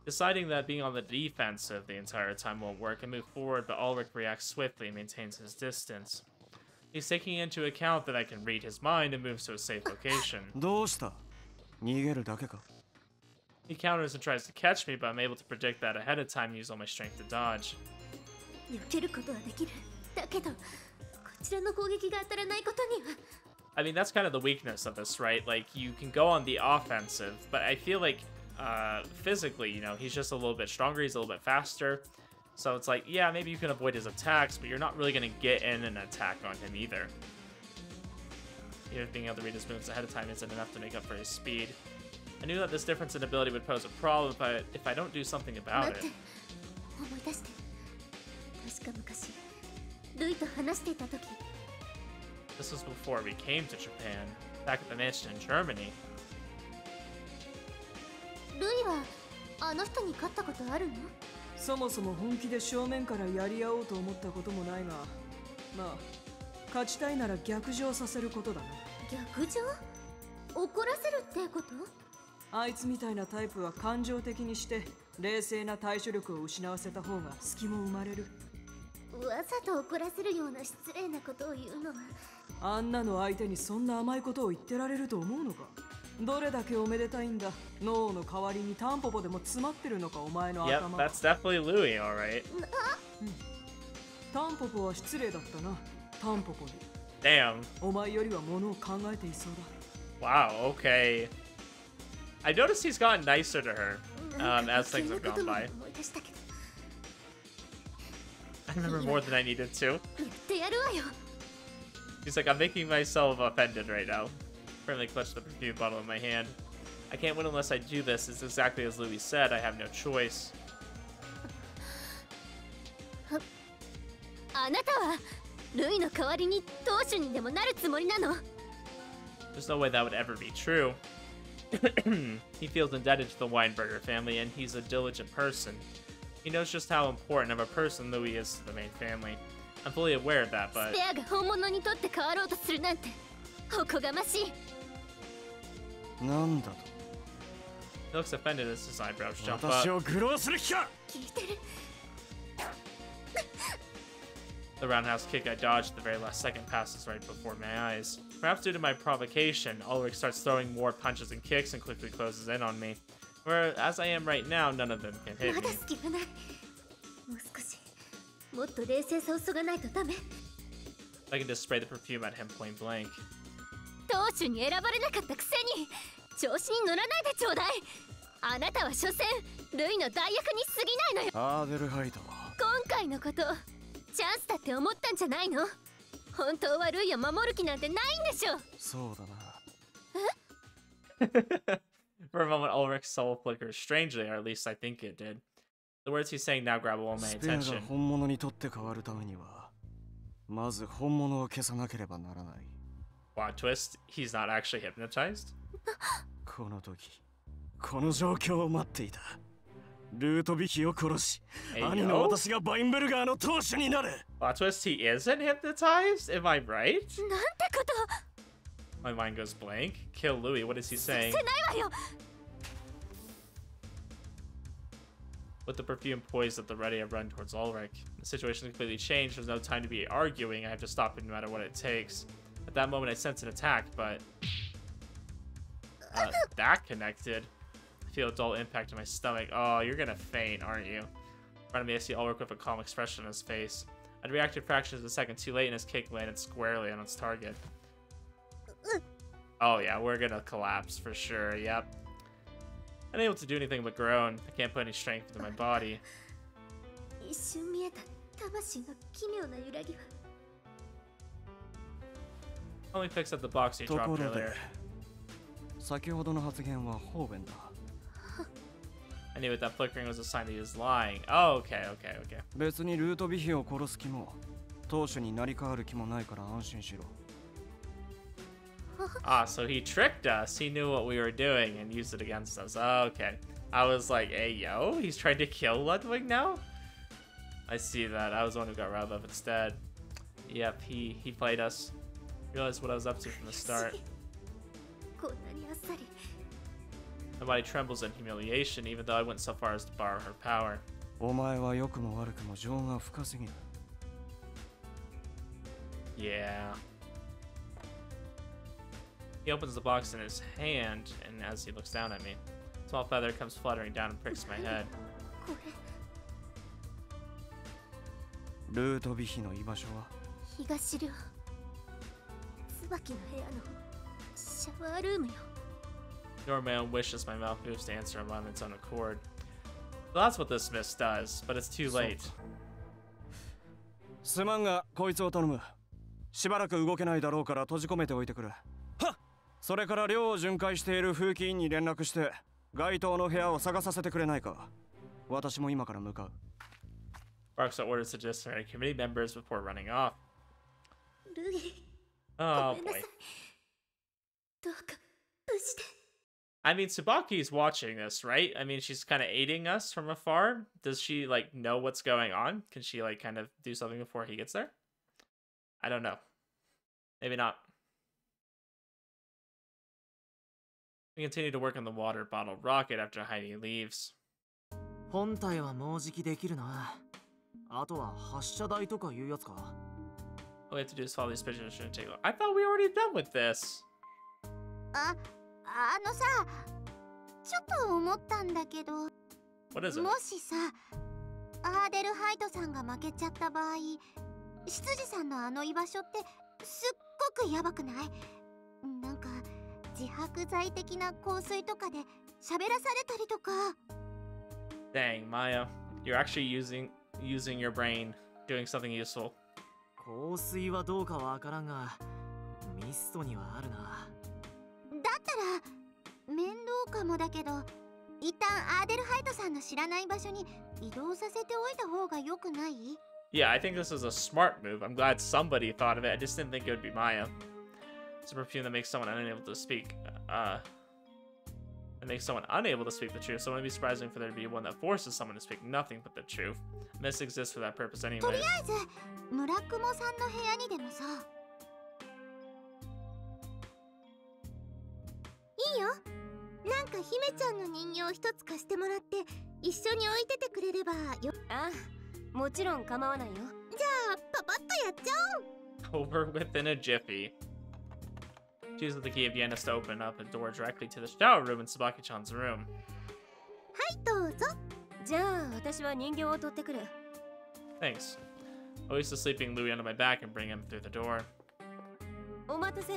Deciding that being on the defensive the entire time won't work, I move forward, but Ulric reacts swiftly and maintains his distance. He's taking into account that I can read his mind and moves to a safe location. どうした？逃げるだけか？ He counters and tries to catch me, but I'm able to predict that ahead of time and use all my strength to dodge. 避けることはできる。だけどこちらの攻撃が当たらないことには。I mean, that's kind of the weakness of this, right? Like, you can go on the offensive, but I feel like physically, you know, he's just a little bit stronger, he's a little bit faster. So it's like, yeah, maybe you can avoid his attacks, but you're not really going to get in an attack on him either. Even being able to read his moves ahead of time isn't enough to make up for his speed. I knew that this difference in ability would pose a problem, but if I don't do something about it... 思い出して。確か昔ルイと話していた時。 This was before we came to Japan, back at the mansion in Germany. ルイはあの人に勝ったことあるの？そもそも本気で正面からやり合おうと思ったこともないが、まあ勝ちたいなら逆上させることだな。逆上？怒らせるってこと？あいつみたいなタイプは感情的にして冷静な対処力を失わせた方が隙も生まれる。わざと怒らせるような失礼なことを言うのは。あんなの相手にそんな甘いことを言ってられると思うのか。どれだけおめでたいんだ。脳の代わりにタンポポでも詰まってるのかお前の Yep, 頭。 that's definitely Louis, alright. タンポポは失礼だったな。タンポポに。Damn. お前よりはものを考えていそうだ。Wow, okay. I noticed he's gotten nicer to her as things have gone by. I remember more than I needed to. He's like, I'm making myself offended right now. Firmly clutched the perfume bottle in my hand. I can't win unless I do this. It's exactly as Louis said. I have no choice. あなたはルイの代わりに当主にでもなるつもりなの？ There's no way that would ever be true. He feels indebted to the Weinberger family, and he's a diligent person. He knows just how important of a person Louis is to the main family. I'm fully aware of that, but... スペアが本物にとって変わろうとするなんておこがましい。なんだと？ He looks offended as his eyebrows jump 私 up. を愚弄する気か？聞いてる。 The roundhouse kick I dodged at the very last second passes right before my eyes. Perhaps due to my provocation, Ulric starts throwing more punches and kicks and quickly closes in on me. Where, as I am right now, none of them can hit ま me. だ隙がない。もう少しもっと冷静さをそがないとダメ。 I can just spray the perfume at him point blank. 当主に選ばれなかったくせに調子に乗らないでちょうだい。あなたは所詮ルイの代役に過ぎないのよ。アーデルハイド。今回のことチャンスだって思ったんじゃないの？本当はルイを守る気なんてないんでしょ。そうだな。For a moment, Ulric's soul flickers strangely, or at least I think it did. The words he's saying now grab all my スペアが attention. 本物にとって変わるためにはまず本物を消さなければならない。 Plot twist, he's not actually hypnotized? この時この状況を待っていた。ルートビヒを殺し、 Hey, 兄の私がバインベルガーの当主になる。 Plot twist, he isn't hypnotized? Am I right? なんてこと My mind goes blank. Kill Louis, what is he saying? せないわよ With the perfume poised at the ready, I run towards Ulric. The situation completely changed. There's no time to be arguing. I have to stop it no matter what it takes. At that moment, I sense an attack, but... that connected. I feel a dull impact in my stomach. Oh, you're gonna faint, aren't you? In front of me, I see Ulric with a calm expression on his face. I'd reacted fractions of a second too late, and his kick landed squarely on its target. Oh yeah, we're gonna collapse for sure, yep. Unable to do anything but groan. I can't put any strength into my body. 一瞬見えた魂の奇妙な揺らぎは Only fixed up the box he と dropped ころで earlier. 先ほどの発言は方便だ。 I knew that flickering was a sign that he was lying. Oh, okay. 別にルートビヒを殺す気も当主になり変わる気もないから安心しろ。 Ah, so he tricked us. He knew what we were doing and used it against us. Okay. I was like, hey, yo, he's trying to kill Ludwig now? I see that. I was the one who got riled up instead. Yep, he played us. Realized what I was up to from the start. こんなにあっさり My body trembles in humiliation, even though I went so far as to borrow her power. お前は良くも悪くも情が深すぎる。 Yeah. He opens the box in his hand, and as he looks down at me, a small feather comes fluttering down and pricks my head. これルートビヒの居場所は東寮椿の部屋のシャワールームよ Nor my own wishes my mouth moves to answer him on its own accord. Well, that's what this mist does, but it's too late. すまんがこいつを頼む。しばらく動けないだろうから閉じ込めておいてくれ。はっ。それから寮を巡回している風紀委員に連絡して該当の部屋を探させてくれないか。私も今から向かう。 Barks orders the disciplinary committee members before running off. ルイ Oh ごめんなさ boy. いどうか無事で I mean, Tsubaki's watching this, right? I mean, she's kind of aiding us from afar. Does she, like, know what's going on? Can she, like, kind of do something before he gets there? I don't know. Maybe not. We continue to work on the water bottle rocket after Heidi leaves. 本体はもうじきできるな。あとは発射台とかいうやつか。 All we have to do is follow these pictures. Shouldn't take long. I thought we were already done with this. あのさ、ちょっと思ったんだけど、 What is it? もしさ、アーデルハイトさんが負けちゃった場合、執事さんのあの居場所ってすっごくやばくない？なんか自白剤的な香水とかで喋らされたりとか。 Dang, Maya, you're actually using your brain, doing something useful. 香水はどうかわからんが、ミストにはあるな。だったら面倒かもだけど、一旦アーデルハイトさんの知らない場所に移動させておいた方が良くない？ Yeah, I think this is a smart move. I'm glad somebody thought of it. I just didn't think it would be Maya. It's a perfume that makes someone unable to speak. That makes someone unable to speak the truth. So it wouldn't be surprising for there to be one that forces someone to speak nothing but the truth. Mist exists for that purpose と anyway. りあえず村雲さんの部屋にでもさ。いいよ。なんか姫ちゃんの人形一つ貸してもらって一緒に置いててくれればよ。ああ、もちろん構わないよ。じゃあパパッとやっちゃおう。 Over within a jiffy. She uses the key of Yanis to open up a door directly to the shower room in Tsubaki-chan's room. はいどうぞ。じゃあ私は人形を取ってくる。 Thanks. I used to sleeping Louis onto my back and bring him through the door. お待たせ。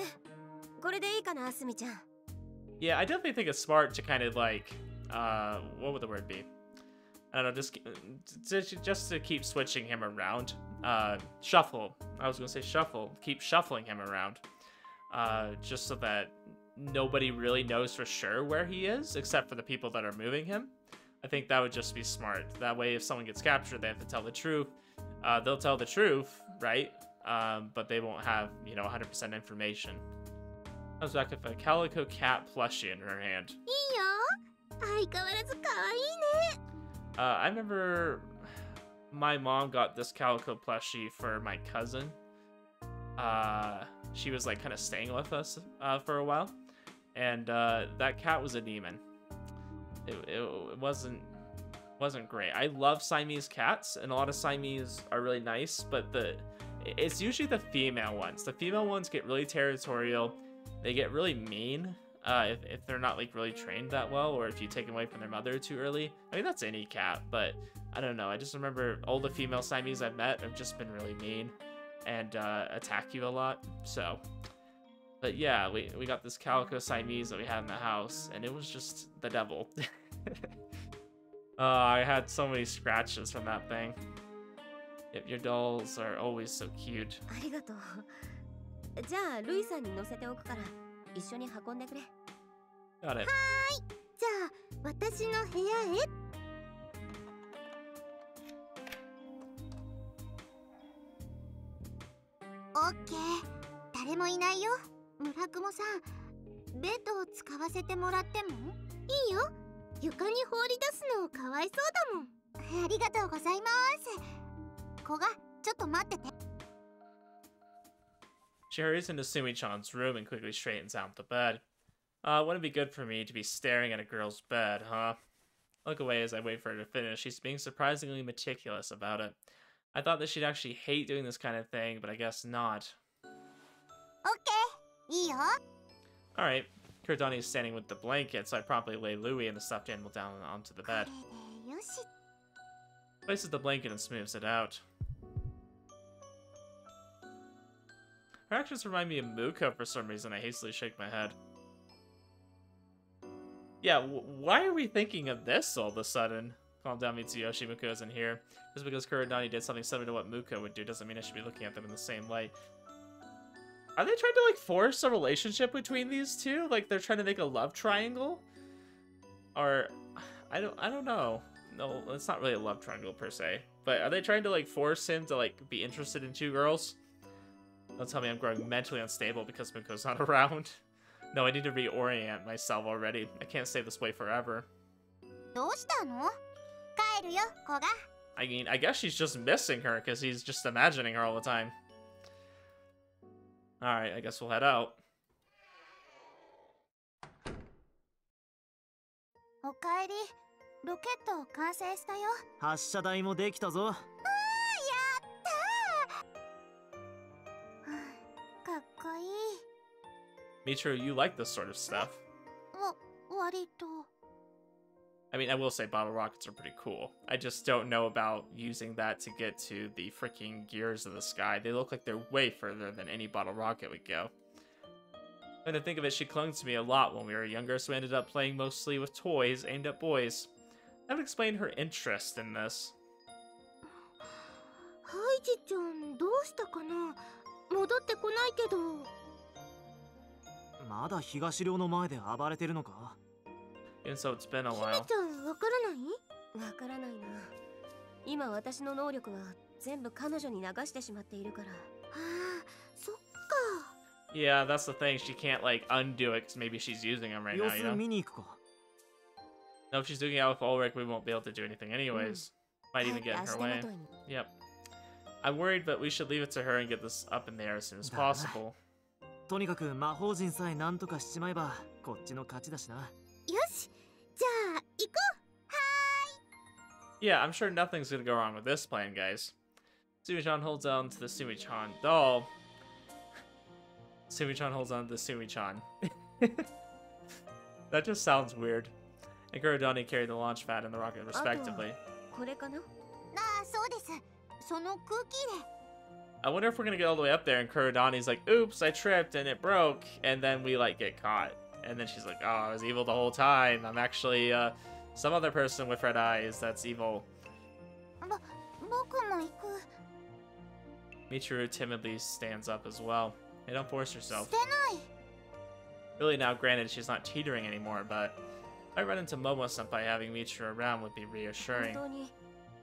これでいいかな、すみちゃん。 Yeah, I definitely think it's smart to kind of like, what would the word be? I don't know, just to keep switching him around. Shuffle. I was gonna say shuffle. Keep shuffling him around. Just so that nobody really knows for sure where he is, except for the people that are moving him. I think that would just be smart. That way, if someone gets captured, they have to tell the truth. They'll tell the truth, right? But they won't have, 100% information. I was back with a calico cat plushie in her hand. I remember my mom got this calico plushie for my cousin. She was like kind of staying with us for a while, and that cat was a demon. It wasn't great. I love Siamese cats, and a lot of Siamese are really nice, but it's usually the female ones. The female ones get really territorial. They get really mean if they're not like really trained that well, or if you take them away from their mother too early. I mean, that's any cat, but I don't know. I just remember all the female Siamese I've met have just been really mean and attack you a lot. So, but yeah, we got this calico Siamese that we had in the house, and it was just the devil. I had so many scratches from that thing. Yep, your dolls are always so cute. ありがとう。じゃあルイさんに乗せておくから一緒に運んでくれ。Got it. じゃあ私の部屋へ。オッケー。誰もいないよ。村雲さん、ベッドを使わせてもらってもいいよ。床に放り出すのかわいそうだもん。ありがとうございます。子がちょっと待ってて。She hurries into Sumi-chan's room and quickly straightens out the bed. Wouldn't it be good for me to be staring at a girl's bed, huh? I look away as I wait for her to finish. She's being surprisingly meticulous about it. I thought that she'd actually hate doing this kind of thing, but I guess not. Okay, いいよ。Alright. Kurodani is standing with the blanket, so I promptly lay Louie and the stuffed animal down onto the bed. よし。 Places the blanket and smooths it out. Her actions remind me of Muko for some reason. I hastily shake my head. Yeah, why are we thinking of this all of a sudden? Calm down, Mitsuyoshi. Muko isn't here. Just because Kurodani did something similar to what Muko would do doesn't mean I should be looking at them in the same light. Are they trying to, like, force a relationship between these two? Like, they're trying to make a love triangle? Or, I don't know. No, it's not really a love triangle, per se. But are they trying to, like, force him to, like, be interested in two girls? Don't tell me I'm growing mentally unstable because Muko's not around. No, I need to reorient myself already. I can't stay this way forever. どうしたの？帰るよ、子が。I mean, I guess she's just missing her because he's just imagining her all the time. Alright, I guess we'll head out. おかえり。ロケット完成したよ。発射台もできたぞ。やったー。かっこいい。Michiru, you like this sort of stuff. 割と。I mean, I will say bottle rockets are pretty cool. I just don't know about using that to get to the freaking gears of the sky. They look like they're way further than any bottle rocket would go. And to think of it, she clung to me a lot when we were younger, so we ended up playing mostly with toys aimed at boys. That would explain her interest in this. ハイジちゃん、どうしたかな？戻ってこないけど。まだ東寮の前で暴れてるのか？ And so it's been a 姫 while. ちゃん、わからない？わからないな。今私の能力は全部彼女に流してしまっているから。ああ、そっか。 Yeah, that's the thing. She can't, like, undo it because maybe she's using them right 様 now, 子 you know? 見に行くか。 No, if she's doing it out with Ulric, we won't be able to do anything anyways. Might even get in her way. 足手まといに。 Yep. I'm worried, but we should leave it to her and get this up in the air as soon as possible. とにかく魔法陣さえ何とかしちまえばこっちの勝ちだしな。よし、じゃあ行こう。 Yeah, I'm sure nothing's gonna go wrong with this plan, guys. Sumi-chan holds on to the Sumi-chan doll. Sumi-chan holds on to the Sumi-chan. That just sounds weird. And Kurodani carried the launch pad and the rocket respectively. これかな？ああ、そうです。その空気で。 I wonder if we're gonna get all the way up there and Kurodani's like, oops, I tripped and it broke, and then we like get caught. And then she's like, oh, I was evil the whole time. I'm actually some other person with red eyes that's evil. 僕も行く。 Michiru timidly stands up as well. Hey, don't force yourself. してない。Really now, granted, she's not teetering anymore, but if I run into Momo-senpai, having Michiru around would be reassuring. 本当に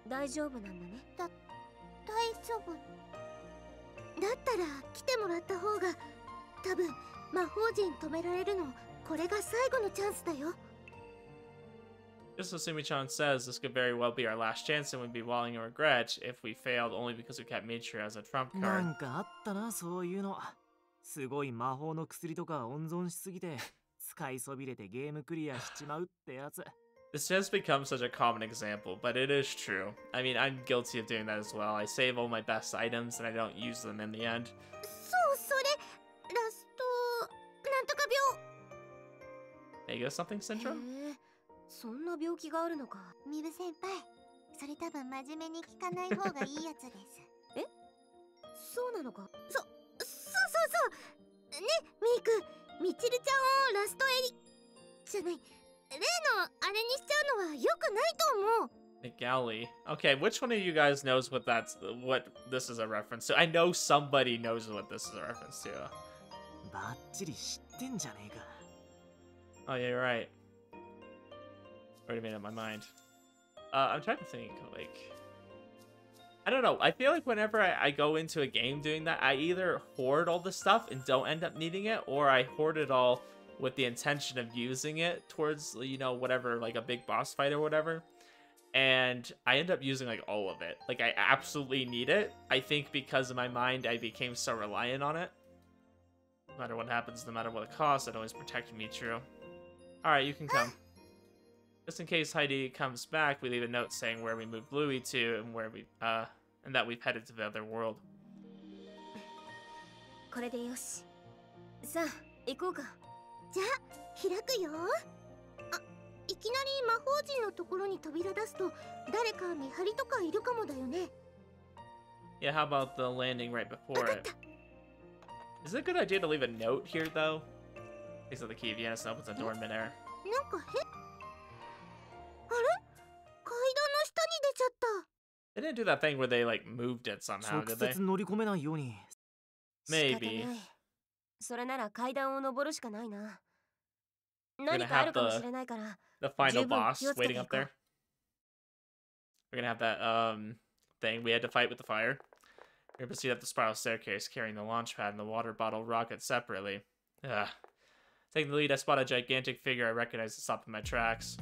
大丈夫なんだね。大丈夫。だったら来てもらった方が多分魔法陣止められるのこれが最後のチャンスだよ。 Just as Sumi-chan says, this could very well be our last chance and we'd be walling in regret if we failed only because we kept Michiru as a trump な card. んかあったな、そういうの。すごい魔法の薬とか温存しすぎて使いそびれてゲームクリアしちまうってやつ。 This has become such a common example, but it is true. I mean, I'm guilty of doing that as well. I save all my best items and I don't use them in the end. そうそれラストなんとか病。 Mega something syndrome? へえ、そんな病気があるのか。ミブ先輩、それ多分真面目に聞かない方がいいやつです。え、そうなのか。そうね、ミーク、ミチルちゃんをラストエリじゃない、例のあれにしちゃうのは良くないと思う。 Nigali. Okay, which one of you guys knows what this is a reference to? I know somebody knows what this is a reference to. バッチリ知ってんじゃねえか。 Oh yeah, you're right. Already made up my mind. I'm trying to think, like... I don't know, I feel like whenever I go into a game doing that, I either hoard all the stuff and don't end up needing it, or I hoard it all with the intention of using it towards, you know, whatever, like a big boss fight or whatever. And I end up using, like, all of it. Like, I absolutely need it. I think because in my mind, I became so reliant on it. No matter what happens, no matter what it costs, I'd always protect Michiru. Alright, you can come. Just in case Heidi comes back, we leave a note saying where we moved Louis to and where we, and that we've headed to the other world. これでよし。さあ、行こうか。じゃあ開くよ。あ、いきなり魔法陣のところに扉出すと誰か見張りとかいるかもだよね。 Yeah, how about the landing right before it? Is it a good idea to leave a note here, though? Takes out the key of Yanis and opens the door in midair. なんか変。あれ？階段の下に出ちゃった。 They didn't do that thing where they, like, moved it somehow, 直 did they? 接乗り込めないように。仕方 Maybe. ない。それなら階段を登るしかないな。 gonna 何かあ have るかもしれないから。 The final 十分 boss 気をつけて waiting い up こう。 there. We're gonna have that, thing we had to fight with the fire. We're gonna proceed up the spiral staircase, carrying the launch pad and the water bottle rocket separately. Ugh. Taking the lead, I spot a gigantic figure I recognize to stop in my tracks.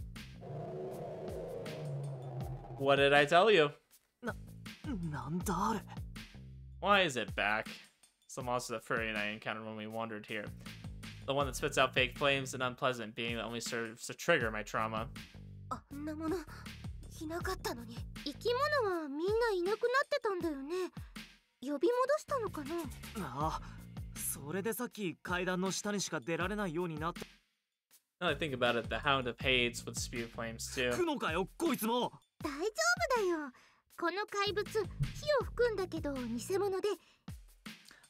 What did I tell you? なんだあれ。 Why is it back? It's the monster that Furry and I encountered when we wandered here. The one that spits out fake flames, an unpleasant being that only serves to trigger my trauma. あんなものいなかったのに。生き物はみんないなくなってたんだよね。呼び戻したのかな。ああ、それでさっき階段の下にしか出られないようになった。 Now that I think about it, the Hound of Hades would spew flames too. くのかよ、こいつも。大丈夫だよ。この怪物、火を吹くんだけど偽物で。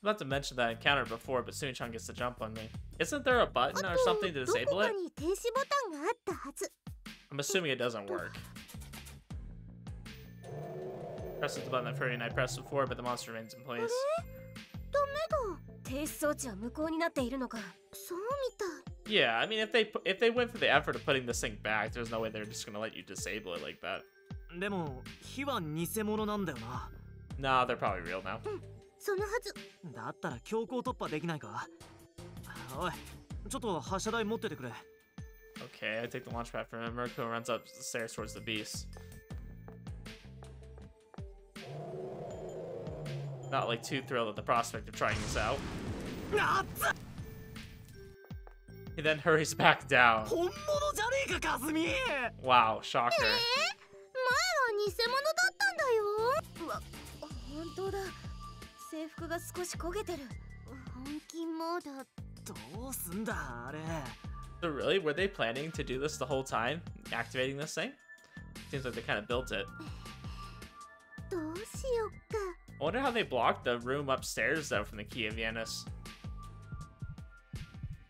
I'm about to mention that I encountered before, but Sumi-chan gets the jump on me. Isn't there a button or something to ど disable こか it? に停止ボタンがあったはず。 I'm assuming it doesn't work. Presses the button that Furry and I pressed before, but the monster remains in あれ？ place. ダメだ。停止装置は無効になっているのか。そうみたい。 Yeah, I mean, if they went for the effort of putting this thing back, there's no way they're just gonna let you disable it like that. でも火は偽物なんだよな。 Nah, they're probably real now. そのはず。だったら強行突破できないか。おい、ちょっと発射台持っててくれ。 Okay, I take the launch pad from him. Mirko runs up the stairs towards the beast. Not like too thrilled at the prospect of trying this out. He then hurries back down. 本物じゃねえか、カズミ。 Wow, shocker. 前は偽物だったんだよ。うわ、本当だ。制服が少し焦げてる。本気モード。どうすんだあれ。 So really, were they planning to do this the whole time? Activating this thing? Seems like they kind of built it. どうしよっか。 I wonder how they blocked the room upstairs, though, from the Key of Yanis.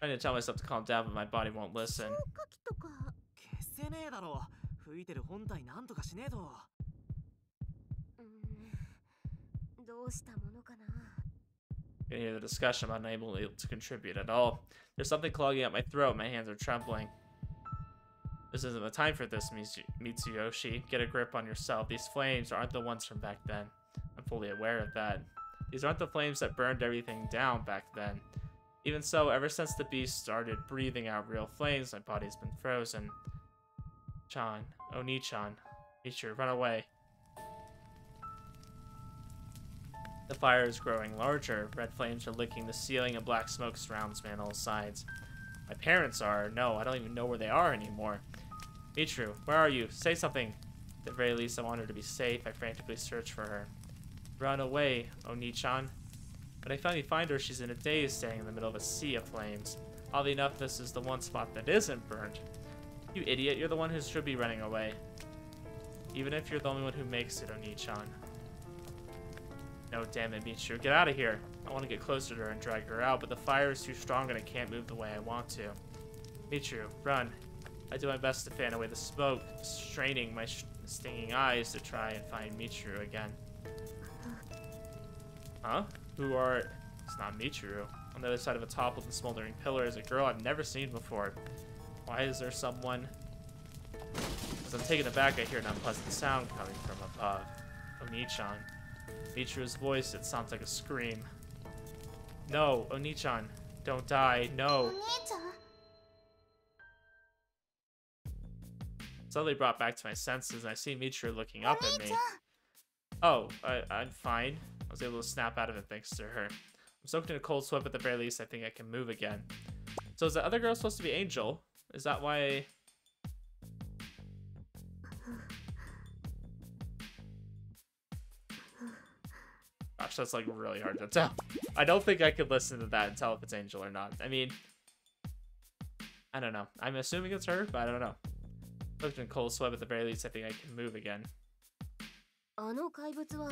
Trying to tell myself to calm down, but my body won't listen. 消火器とか。消せねえだろ。吹いてる本体なんとかしねえと。どうしたものかな。You can hear the discussion. I'm unable to contribute at all. There's something clogging up my throat. My hands are trembling. This isn't the time for this, Mitsuyoshi. Get a grip on yourself. These flames aren't the ones from back then. I'm fully aware of that. These aren't the flames that burned everything down back then. Even so, ever since the beast started breathing out real flames, my body's been frozen. Chan, Oni-chan, Michiru, run away. The fire is growing larger. Red flames are licking the ceiling and black smoke surrounds me on all sides. My parents are. No, I don't even know where they are anymore. Michiru, where are you? Say something. At the very least, I want her to be safe. I frantically search for her. Run away, Oni-chan. When I finally find her, she's in a daze, standing in the middle of a sea of flames. Oddly enough, this is the one spot that isn't burned. You idiot, you're the one who should be running away. Even if you're the only one who makes it, Oni-chan. No, damn it, Michiru, get out of here. I want to get closer to her and drag her out, but the fire is too strong and I can't move the way I want to. Michiru, run. I do my best to fan away the smoke, straining my stinging eyes to try and find Michiru again. Huh? Who are... It's not Michiru. On the other side of a toppled and smoldering pillar is a girl I've never seen before. Why is there someone... As I'm taken aback, I hear an unpleasant sound coming from above. Oni-chan. Michiru's voice, it sounds like a scream. No, Oni-chan. Don't die. No. Suddenly brought back to my senses, and I see Michiru looking up at me. Oh, I'm fine. I was able to snap out of it thanks to her. I'm soaked in a cold sweat, but at the very least, I think I can move again. So is the other girl supposed to be Angel? Is that why... Gosh, that's like really hard to tell. I don't think I could listen to that and tell if it's Angel or not. I mean, I don't know. I'm assuming it's her, but I don't know. Soaked in cold sweat, but at the very least, I think I can move again. あの怪物は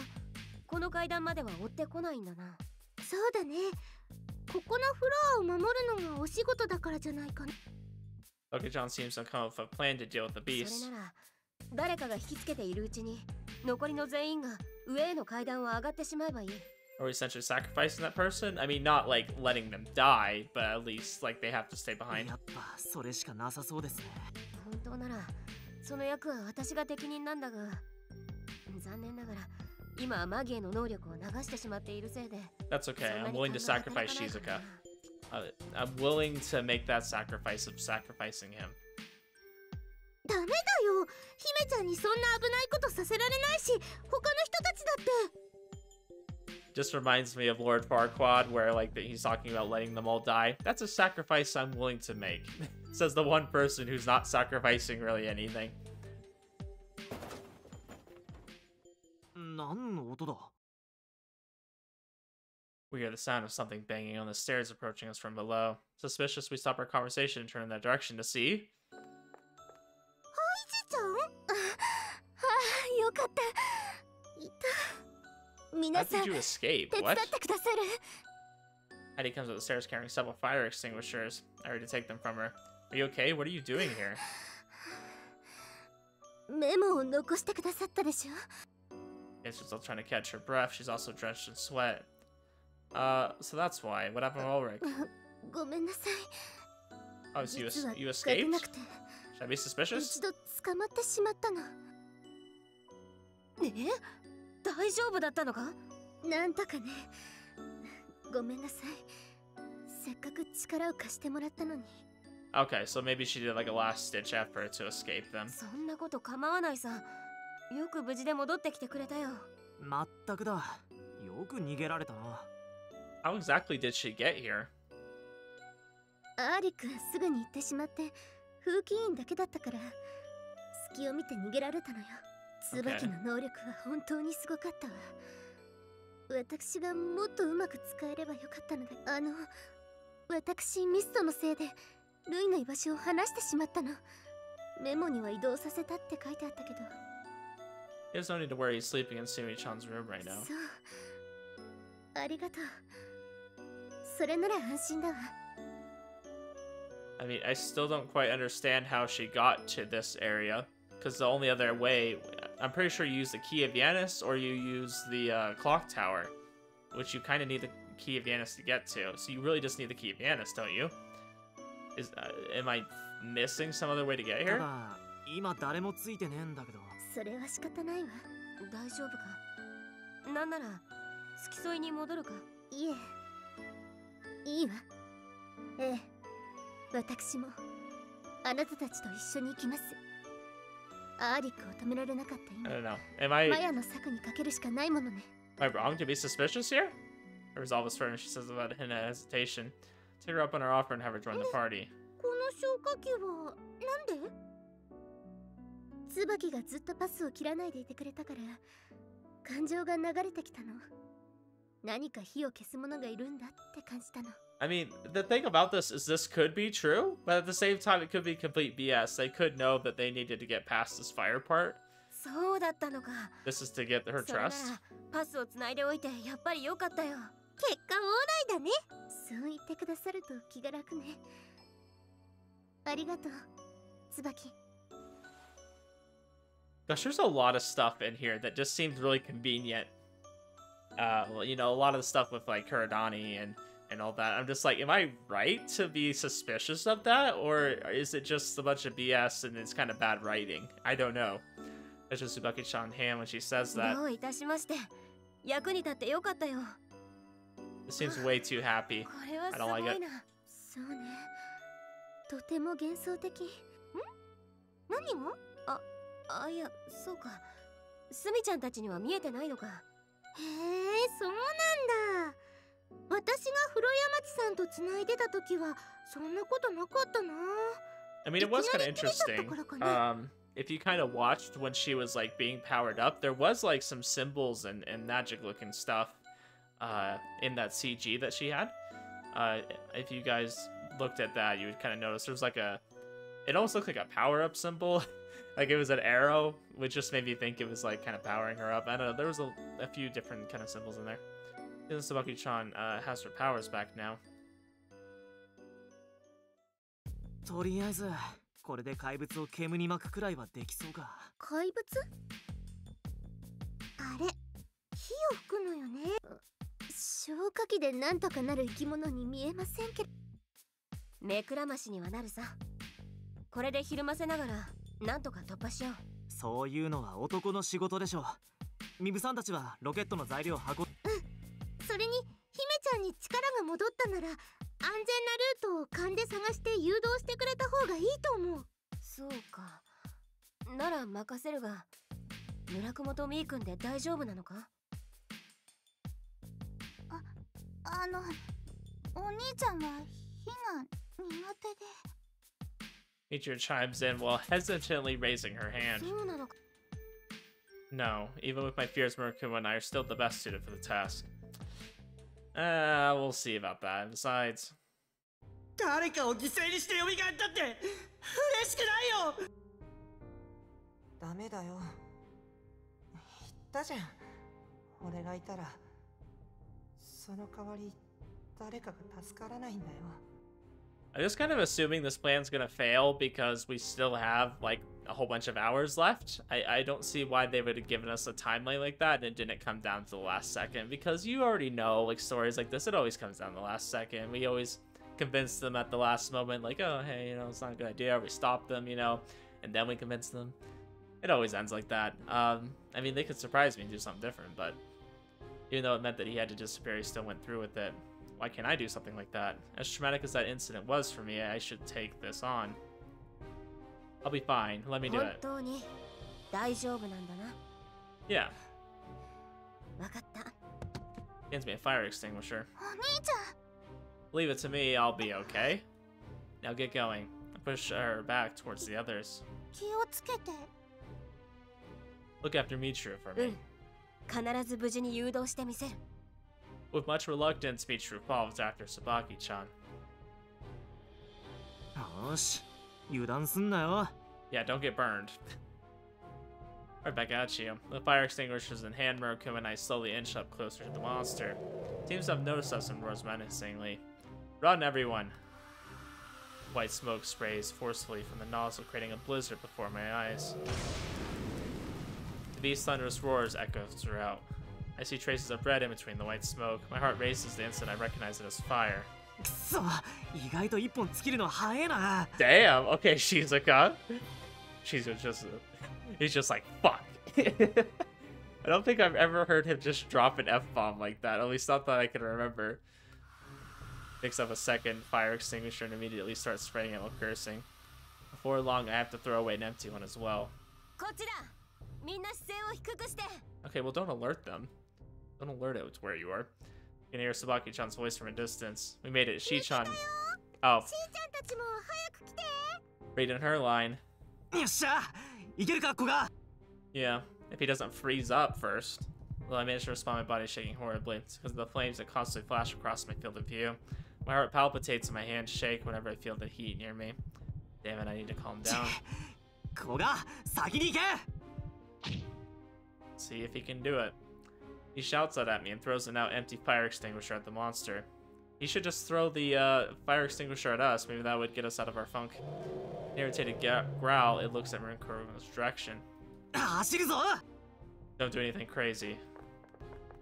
この階段までは追ってこないんだな。そうだね。ここのフロアを守るのがお仕事だからじゃないかな。Okachan seems to come up with a plan to deal with the beast. それなら誰かが引きつけているうちに残りの全員が上への階段を上がってしまえばいい。Are we essentially sacrificing that person? I mean, not like letting them die, but at least like they have to stay behind. やっぱそれしかなさそうですね。本当ならその役は私が適任なんだが。残念ながら今はマギへの能力を流してしまっているせいで。That's okay. I'm willing to sacrifice Shizuka. I'm willing to make that sacrifice of sacrificing him. ダメだよ。姫ちゃんにそんな危ないことさせられないし、他の人たちだって。Just reminds me of Lord Farquaad, where like he's talking about letting them all die. That's a sacrifice I'm willing to make. Says the one person who's not sacrificing really anything. 何の音だ? We hear the sound of something banging on the stairs approaching us from below. Suspicious, we stop our conversation and turn in that direction to see. ハイジちゃん？よかった。いた。皆 How さん、 did you escape? 手伝 What? ってくださる。 Heidi comes up the stairs carrying several fire extinguishers. I hurry to take them from her. Are you okay? What are you doing here? メモを残してくださったでしょ。 She's still trying to catch her breath. She's also drenched in sweat. So that's why. What happened to Ulric? ごめんなさい。 Oh, so you 実は you 書け escaped? なくて Should I be suspicious? 一度捕まってしまったの。大丈夫だったのか？なんとかね。ごめんなさい。せっかく力を貸してもらったのに。 Okay, so maybe she did like a last-ditch effort to escape them. そんなこと構わないさ。よく無事で戻ってきてくれたよ。まったくだ。よく逃げられたな。How exactly did she get here? アーリックはすぐに行ってしまって風紀委員だけだったから隙を見て逃げられたのよ。椿の能力は本当にすごかったわ。私がもっとうまく使えればよかったのだ。私ミストのせいでルイの居場所を話してしまったの。メモには移動させたって書いてあったけど。He has no need to worry. He's sleeping in Sumi-chan's room right now. そう。ありがとう。それなら安心だわ。I mean, I still don't quite understand how she got to this area. Because the only other way... I'm pretty sure you use the Key of Yanis or you use the clock tower. Which you kind of need the Key of Yanis to get to. So you really just need the Key of Yanis, don't you? Am I missing some other way to get た here? だ今誰もついてねえんだけど。それは仕方ないわ。大丈夫か？なんなら付き添いに戻るか？いえ、いいわ。ええ、私もあなたたちと一緒に行きます。アーリックを止められなかった I 今、 don't know. Am マヤの策にかけるしかないものね。 I wrong to be suspicious here? I resolve this firm, she says without a hint of hesitation. Take her up on her offer and have her join the party. この消火器はなんで？椿がずっとパスを切らないでいてくれたから感情が流れてきたの。何か火を消すものがいるんだって感じたの。 I mean, the thing about this is this could be true, but at the same time it could be complete BS. They could know that they needed to get past this fire part. そうだったのか。 This is to get her それなら trust. パスをつないでおいてやっぱり良かったよ。結果オーライだね。そう言ってくださると気が楽ね。ありがとう、椿。 Gosh, there's a lot of stuff in here that just seems really convenient. Well, you know, a lot of the stuff with like Kurodani and all that. I'm just like, am I right to be suspicious of that, or is it just a bunch of BS and it's kind of bad writing? I don't know. That's just Tsubaki-chan hand when she says that. どういたしまして。役に立って良かったよ。 It seems way too happy. これは I す don't ご like い it. な。そうね、とても幻想的。何が？あ、いや、そうか。スミちゃんたちには見えてないのか。へえ、そうなんだ。私が風呂山地さんと繋いでた時はそんなことなかったな。 I mean, it was kind of interesting. If you kind of watched when she was like being powered up, there was like some symbols and magic looking stuff in that CG that she had. If you guys looked at that, you would kind of notice there was like it almost looked like a power up symbol. Like it was an arrow, which just made me think it was like kind of powering her up. I don't know, there was a few different kind of symbols in there. Tsubaki-chan has her powers back now. とりあえずこれで怪物を煙に巻くくらいはできそうか。怪物？あれ、火を吹くのよね。消火器でなんとかなる生き物に見えませんけど。目くらましにはなるさ。これでひるませながらなんとか突破しよう。そういうのは男の仕事でしょう。ミブさんたちはロケットの材料を運ぶ。それに姫ちゃんに力が戻ったなら安全なルートを勘で探して誘導してくれた方がいいと思う。そうか。なら任せるが、村雲とミー君で大丈夫なのか？お兄ちゃんは火が苦手で。Michiru chimes in while hesitantly raising her hand. そうなのか。 No, even with my fears, Murakumo and I are still the best suited for the task. We'll see about that. Besides... 誰かを犠牲にして蘇ったって嬉しくないよ。ダメだよ。言ったじゃん。俺がいたらその代わり誰かが助からないんだよ。I'm just kind of assuming this plan's gonna fail because we still have like a whole bunch of hours left. I don't see why they would have given us a timeline like that and it didn't come down to the last second, because you already know like stories like this, it always comes down to the last second. We always convince them at the last moment like, oh hey, you know, it's not a good idea, we stop them, you know, and then we convince them. It always ends like that. I mean, they could surprise me and do something different, but even though it meant that he had to disappear, he still went through with it. Why can't I do something like that? As traumatic as that incident was for me, I should take this on. I'll be fine. Let me do 本 it. 当に大丈夫なんだな。 Yeah. わかった。 Hands me a fire extinguisher. お兄ちゃん。 Leave it to me, I'll be okay. Now get going. Push her back towards the others. 気をつけて。 Look after Michiru for う me. ん。必ず無事に誘導してみせる。 With much reluctance, Michiru follows after Tsubaki-chan. よし、油断すんなよ。 Yeah, don't get burned. Right back at you. The fire extinguishers in hand, Murakumo and I slowly inch up closer to the monster. Seems to have noticed us and roars menacingly. Run, everyone! White smoke sprays forcefully from the nozzle, creating a blizzard before my eyes. The beast's thunderous roars echo throughout. I see traces of red in between the white smoke. My heart races the instant I recognize it as fire. くそ、意外と一本尽きるの早えな。 Damn, okay, Shizuka. He's just like, fuck. I don't think I've ever heard him just drop an F-bomb like that, at least not that I can remember. Picks up a second fire extinguisher and immediately starts spraying it while cursing. Before long, I have to throw away an empty one as well. Okay, well, don't alert them. Don't alert it to where you are. You can hear Sabaki-chan's voice from a distance. We made it. Shi-chan. Oh. Reading her line. Yeah, if he doesn't freeze up first. Well, I managed to respond, my body shaking horribly. It's because of the flames that constantly flash across my field of view. My heart palpitates and my hands shake whenever I feel the heat near me. Damn it, I need to calm down. See if he can do it. He shouts that at me and throws a now empty fire extinguisher at the monster. He should just throw the fire extinguisher at us. Maybe that would get us out of our funk. An irritated growl, it looks at Murakumo's direction. Don't do anything crazy.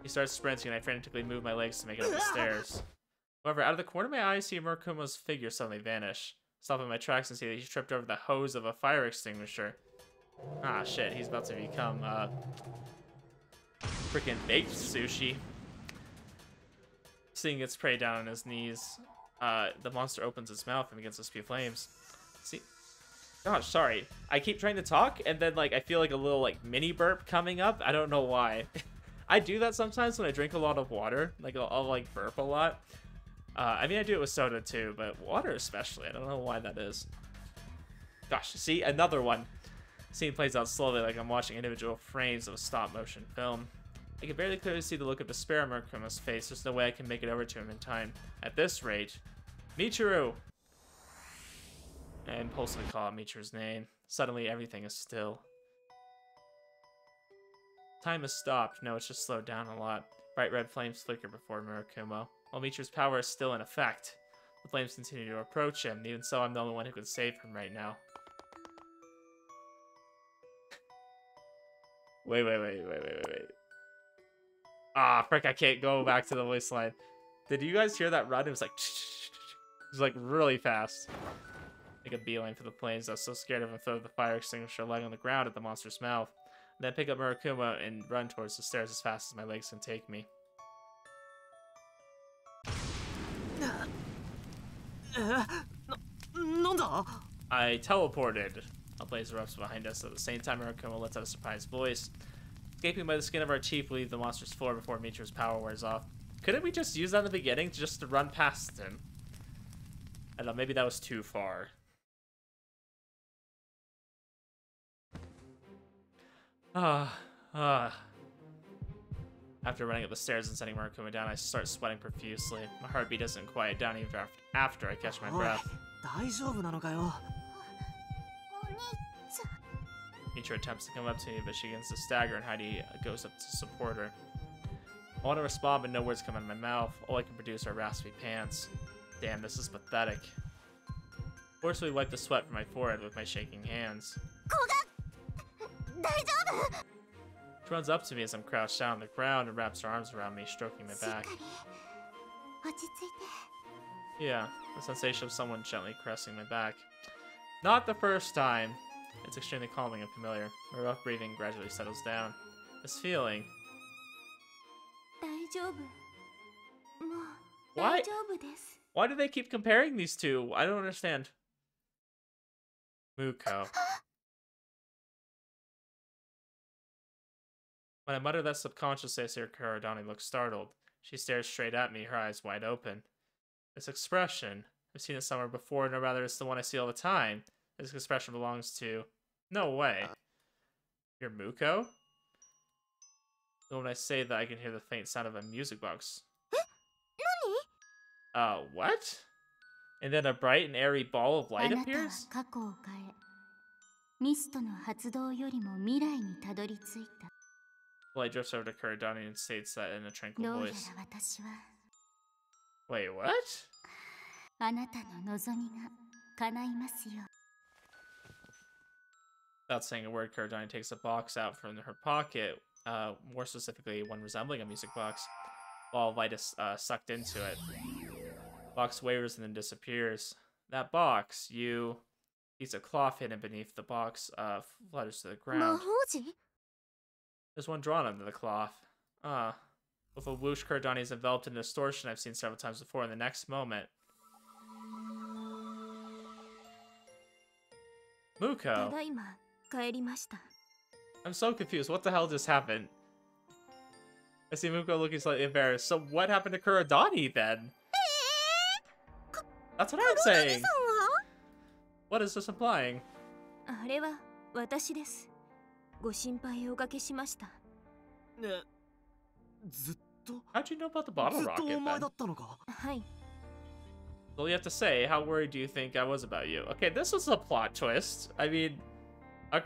He starts sprinting and I frantically move my legs to make it up the stairs. However, out of the corner of my eye, I see Murakumo's figure suddenly vanish. Stop in my tracks and see that he's tripped over the hose of a fire extinguisher. Ah, shit, he's about to become, freaking baked sushi. Seeing its prey down on his knees, the monster opens its mouth and begins to spew flames. See? Gosh, sorry. I keep trying to talk, and then, like, I feel like a little, like, mini burp coming up. I don't know why. I do that sometimes when I drink a lot of water. Like, I'll like, burp a lot. I mean, I do it with soda, too, but water especially. I don't know why that is. Gosh, see? Another one. The scene plays out slowly like I'm watching individual frames of a stop-motion film. I can barely clearly see the look of despair on Murakumo's face. There's no way I can make it over to him in time. At this rate, Michiru! I impulsively call out Michiru's name. Suddenly, everything is still. Time has stopped. No, it's just slowed down a lot. Bright red flames flicker before Murakumo. While Michiru's power is still in effect, the flames continue to approach him. Even so, I'm the only one who can save him right now. Wait. Ah, frick, I can't go back to the voice line. Did you guys hear that run? It was like... It was like really fast. Make a beeline for the flames. I was so scared of him throw the fire extinguisher lying on the ground at the monster's mouth. Then pick up Murakumo and run towards the stairs as fast as my legs can take me. I teleported. A blaze erupts behind us. At the same time, Murakumo lets out a surprised voice. Escaping by the skin of our teeth, we leave the monster's floor before Michiru's power wears off. Couldn't we just use that in the beginning just to run past him? I don't know, maybe that was too far. After running up the stairs and setting Murakumo down, I start sweating profusely. My heartbeat doesn't quiet down even after I catch my breath. Michiru attempts to come up to me, but she begins to stagger and Heidi goes up to support her. I want to respond, but no words come out of my mouth. All I can produce are raspy pants. Damn, this is pathetic. Forcefully wipe the sweat from my forehead with my shaking hands. She runs up to me as I'm crouched down on the ground and wraps her arms around me, stroking my back. Yeah, the sensation of someone gently caressing my back. Not the first time. It's extremely calming and familiar. My rough breathing gradually settles down. This feeling... Why? Why do they keep comparing these two? I don't understand. Muko. When I mutter that subconsciously, I see her Kurodani look startled. She stares straight at me, her eyes wide open. This expression, I've seen it somewhere before, no, rather it's the one I see all the time. This expression belongs to... No way. You're Muko? And when I say that, I can hear the faint sound of a music box. What? And then a bright and airy ball of light appears? The light drifts over to Kurodani and states that in a tranquil voice. Wait, what? Without saying a word, Kurodani takes a box out from her pocket, more specifically one resembling a music box, while light is sucked into it. Box wavers and then disappears. That box, you... Piece of cloth hidden beneath the box flutters to the ground. There's one drawn under the cloth. With a whoosh, Kurodani is enveloped in distortion I've seen several times before. In the next moment, Muko. I'm so confused. What the hell just happened? I see Muko looking slightly embarrassed. So what happened to Kurodani then? That's what I'm saying. What is this implying? How'd you know about the bottle rocket then? All you have to say, how worried do you think I was about you? Okay, this was a plot twist. I mean, a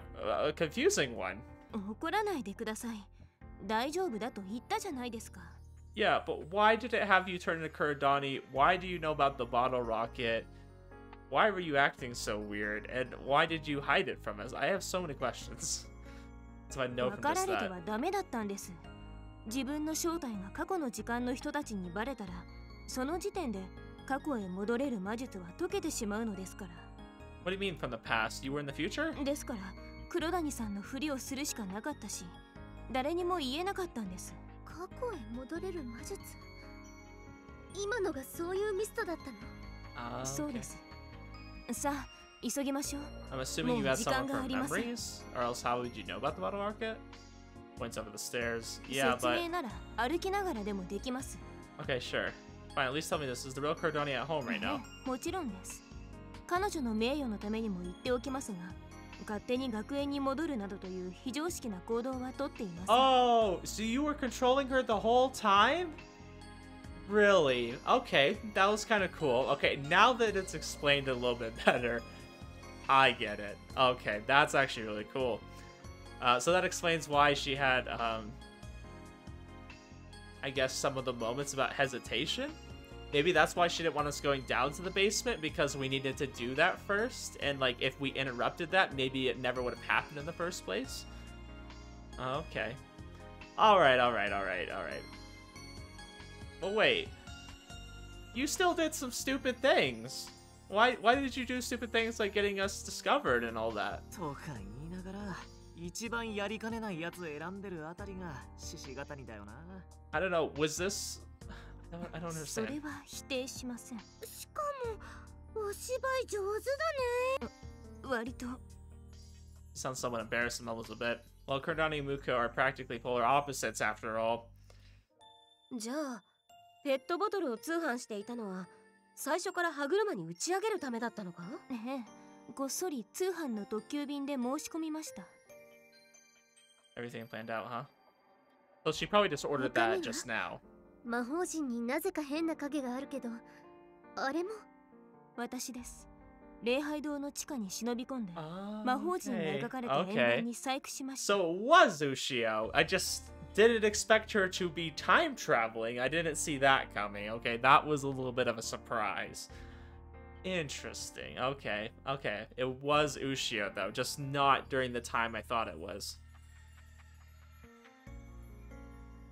confusing one. Yeah, but why did it have you turn into Kurodani? Why do you know about the bottle rocket? Why were you acting so weird? And why did you hide it from us? I have so many questions. So I know from just that. What do you mean from the past? You were in the future? Okay. I'm assuming you had some of her memories, or else how would you know about the bottle rocket? Points over the stairs. Yeah, but... Okay, sure. Fine, at least tell me this is the real Kurodani at home right now. Oh, so you were controlling her the whole time? Really? Okay, that was kind of cool. Okay, now that it's explained a little bit better, I get it. Okay, that's actually really cool. So that explains why she had, I guess, some of the moments about hesitation. Maybe that's why she didn't want us going down to the basement, because we needed to do that first. And, like, if we interrupted that, maybe it never would have happened in the first place. Okay. Alright. But wait, you still did some stupid things. Why did you do stupid things like getting us discovered and all that? I don't know, was this... I don't understand. Sounds somewhat embarrassing levels a bit. Well, Kurodani and Muko are practically polar opposites after all. ペットボトルを通販していたのは最初から歯車に打ち上げるためだったのか？ええ、ごっそり通販の特急便で申し込みました。Everything planned out, huh? So she probably just ordered that just now. 魔法陣になぜか変な影があるけど、あれも私です。礼拝堂の地下に忍び込んで、魔法陣が描かれた円盤に細工しました。So it was Ushio. I just didn't expect her to be time traveling. I didn't see that coming. Okay, that was a little bit of a surprise. Interesting. Okay. It was Ushio though, just not during the time I thought it was.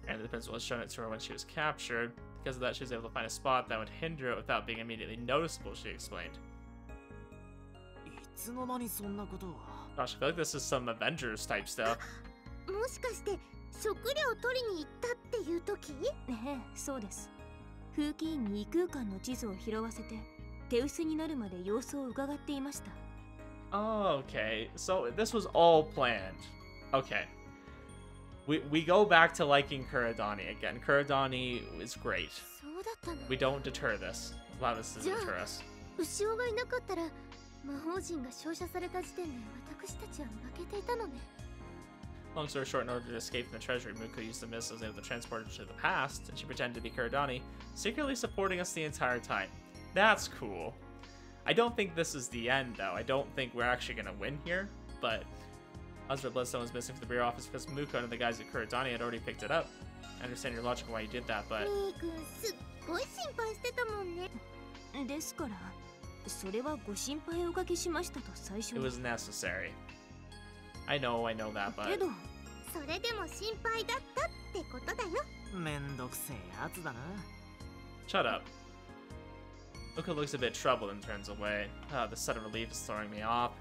And the principal had shown it to her when she was captured. Because of that, she was able to find a spot that would hinder it without being immediately noticeable, she explained. Gosh, I feel like this is some Avengers type stuff. もしかして食料を取りに行ったっていう時？ええ、そうです。風紀委員に異空間の地図を拾わせて手薄になるまで様子を伺っていました。Oh, okay. So this was all planned. Okay. We go back to liking Kurodani again. Kurodani is great. We don't deter this. Allow this to deter us. 牛尾がいなかったら魔法陣が照射された時点で私たちは負けていたのね。Long story short, in order to escape from the treasury, Muko used the missiles able to transport her to the past, and she pretended to be Kurodani, secretly supporting us the entire time. That's cool. I don't think this is the end, though. I don't think we're actually going to win here, but Azra Bloodstone was missing from the bureau office because Muko and the guys at Kurodani had already picked it up. I understand your logic on why you did that, but... ですから、それはご心配をおかけしましたと最初に。It was necessary. I know that, but... けど、それでも心配だったってことだよ。めんどくせえやつだな。Shut up. Luca looks a bit troubled and turns away. The sudden relief is throwing me off.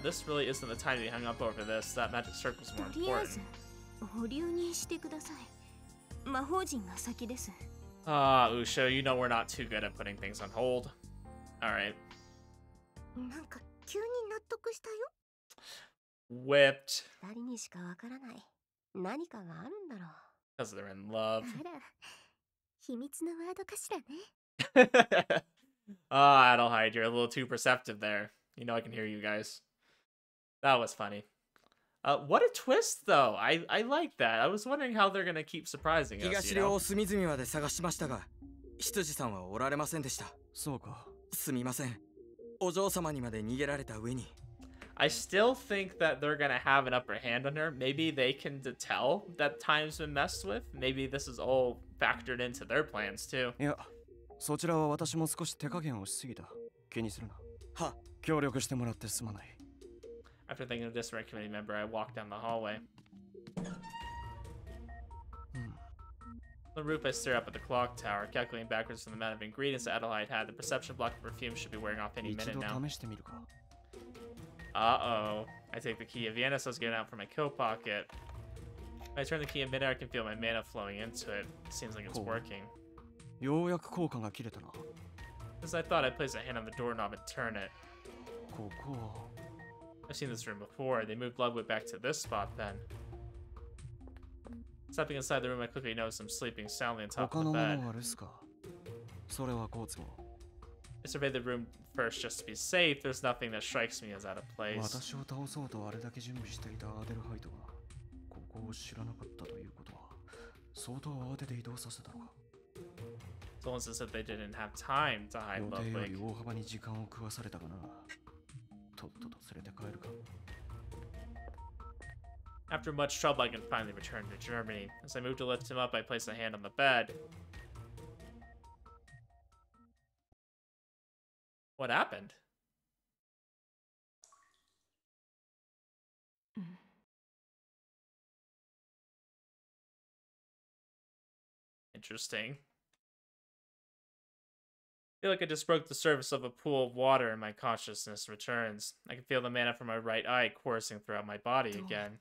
This really isn't the time to be hung up over this. That magic circle's more important. Usho, you know we're not too good at putting things on hold. Alright. Whipped. Because they're in love. Adelheid, you're a little too perceptive there. You know I can hear you guys. That was funny. What a twist, though. I like that. I was wondering how they're gonna keep surprising us, you know? I still think that they're gonna have an upper hand on her. Maybe they can tell that time's been messed with. Maybe this is all factored into their plans, too. After thinking of this Red Committee member, I walked down the hallway. On the roof, I stare up at the clock tower, calculating backwards from the amount of ingredients that Adelheid had. The perception block of perfume should be wearing off any minute now. Uh-oh. I take the key of Vienna, so it's getting out from my coat pocket. When I turn the key in midair, I can feel my mana flowing into it. It seems like it's working. Because I thought I'd place a hand on the doorknob and turn it. I've seen this room before. They moved Ludwig back to this spot then. Stepping inside the room, I quickly noticed him sleeping soundly on top of the bed. I surveyed the room first just to be safe. There's nothing that strikes me as out of place. Someone said they didn't have time to hide Ludwig. After much trouble, I can finally return to Germany. As I moved to lift him up, I placed a hand on the bed. What happened? Interesting. I feel like I just broke the surface of a pool of water and my consciousness returns. I can feel the mana from my right eye coursing throughout my body again.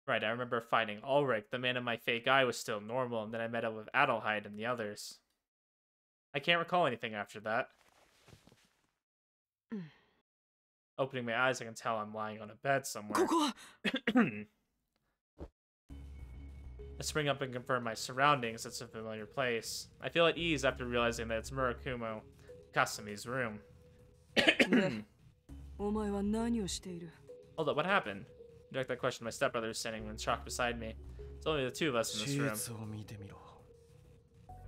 Right, I remember fighting Ulric. The man in my fake eye was still normal, and then I met up with Adelheid and the others. I can't recall anything after that. Opening my eyes, I can tell I'm lying on a bed somewhere. I spring up and confirm my surroundings. It's a familiar place. I feel at ease after realizing that it's Murakumo Kasumi's room. Hold up, what happened? I direct that question to my stepbrother who's standing in shock beside me. It's only the two of us in this room.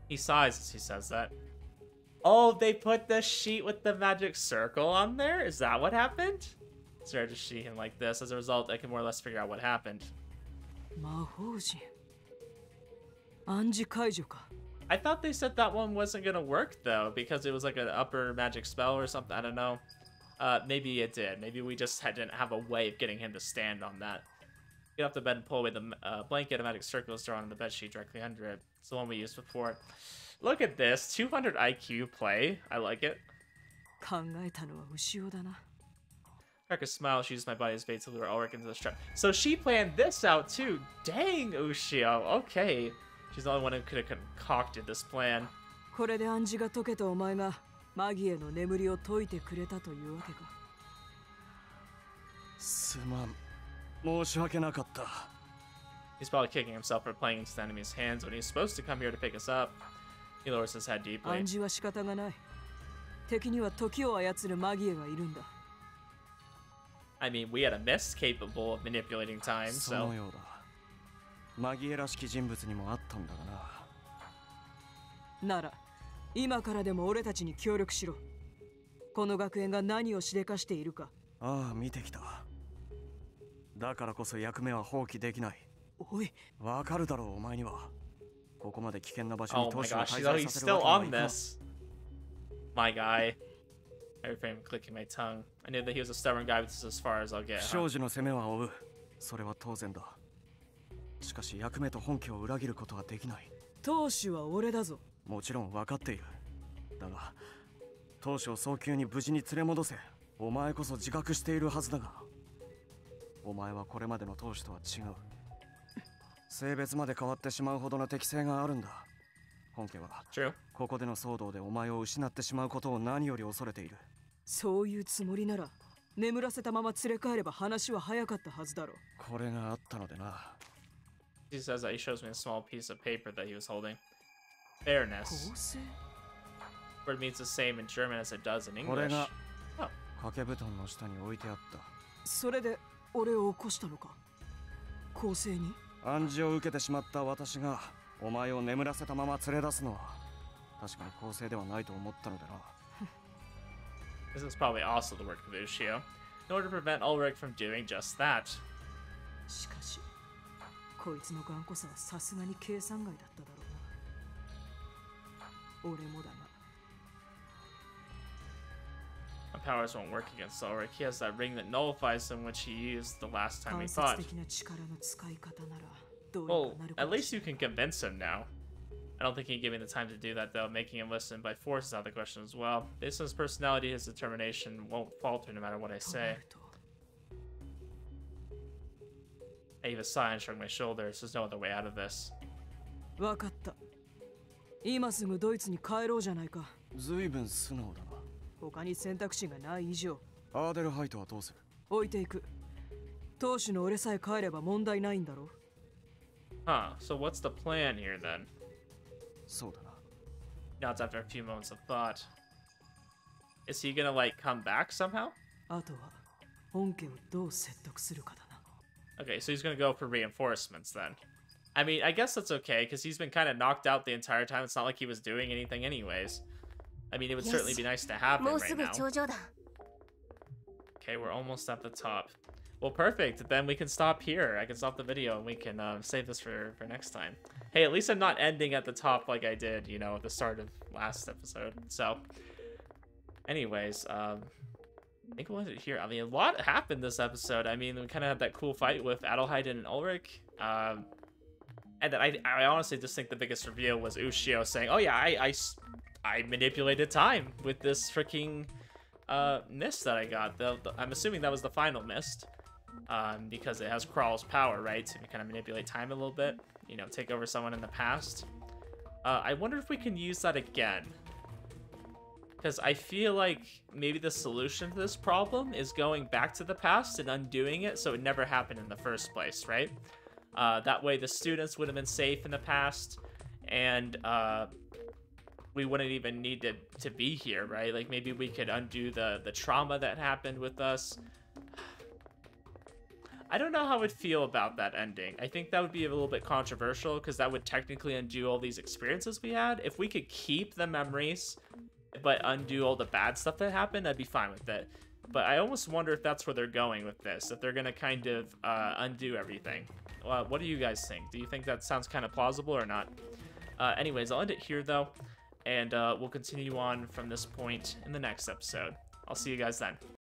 He sighs as he says that. Oh, they put the sheet with the magic circle on there? Is that what happened? I started to see him like this. As a result, I can more or less figure out what happened. I thought they said that one wasn't gonna work though, because it was like an upper magic spell or something. I don't know. Maybe it did. Maybe we just didn't have a way of getting him to stand on that. Get off the bed and pull away the blanket. A magic circle is drawn on the bed sheet directly under it. It's the one we used before. Look at this. 200 IQ play. I like it. Crack a smile. She used my body as bait to lure Ulric into the trap. So she planned this out too. Dang, Ushio. Okay. She's the only one who could have concocted this plan. He's probably kicking himself for playing into the enemy's hands when he's supposed to come here to pick us up. He lowers his head deeply. I mean, we had a mist capable of manipulating time, so... Oh my gosh, he's still on this. My guy. I refrained from clicking my tongue. I knew that he was a stubborn guy, but this is as far as I'll get. Huh? 当主は俺だぞ。もちろん分かっている。だが当主を早急に無事に連れ戻せ。お前こそ自覚しているはずだが、お前はこれまでの当主とは違う。性別まで変わってしまうほどの適性があるんだ。本家はここでの騒動でお前を失ってしまうことを何より恐れている。そういうつもりなら眠らせたまま連れ帰れば話は早かったはずだろう。これがあったのでな。He says that he shows me a small piece of paper that he was holding. Fairness. Word means the same in German as it does in これ English. が Oh. 掛け布団の下に置いてあった。それで俺を起こしたのか。公正に暗示を受けてしまった私がお前を眠らせたまま連れ出すのは確かに公正ではないと思ったのでな。This is probably also the work of Ushio, in order to prevent Ulric from doing just that. しかしこいつの頑固さはさすがに計算外だっただろうな。俺もだが。My powers won't work against Ulric. He has that ring that nullifies them, which he used the last time we 間 fought. 接的な力の使い方ならどう Well, にかなるか at も least し you れない。 can convince him now. I don't think he'd give me the time to do that, though. Making him listen by force is out of the question as well. Based on his personality, his determination won't falter no matter what I とな say. ると I heave a sigh and shrug my shoulders. There's no other way out of this. わかった。今すぐドイツに帰ろうじゃないか。ずいぶん素直だな。他に選択肢がない以上アーデルハイトはどうする？置いていく。当主の俺さえ帰れば問題ないんだろ。 Huh, so what's the plan here then? そうだな。 Nods after a few moments of thought. Is he gonna, like, come back somehow? あとは本家をどう説得するかだな。 Okay, so he's gonna go for reinforcements then. I mean, I guess that's okay, because he's been kind of knocked out the entire time. It's not like he was doing anything anyways. I mean, it would certainly be nice to have him もう right すぐ now. 頂上だ。 Okay, we're almost at the top. Well, perfect. Then we can stop here. I can stop the video and we can save this for next time. Hey, at least I'm not ending at the top like I did, you know, at the start of last episode. So, anyways, I think we'll end it here. I mean, a lot happened this episode. I mean, we kind of had that cool fight with Adelheid and Ulric. And then I honestly just think the biggest reveal was Ushio saying, oh yeah, I manipulated time with this freaking mist that I got. I'm assuming that was the final mist. Because it has Crawl's power, right? To kind of manipulate time a little bit. You know, take over someone in the past. I wonder if we can use that again. Because I feel like maybe the solution to this problem is going back to the past and undoing it so it never happened in the first place, right? That way the students would have been safe in the past, and we wouldn't even need to be here, right? Like maybe we could undo the trauma that happened with us. I don't know how I'd feel about that ending. I think that would be a little bit controversial because that would technically undo all these experiences we had. If we could keep the memories but undo all the bad stuff that happened, I'd be fine with it. But I almost wonder if that's where they're going with this, if they're going to kind of undo everything. What do you guys think? Do you think that sounds kind of plausible or not? Anyways, I'll end it here though, and we'll continue on from this point in the next episode. I'll see you guys then.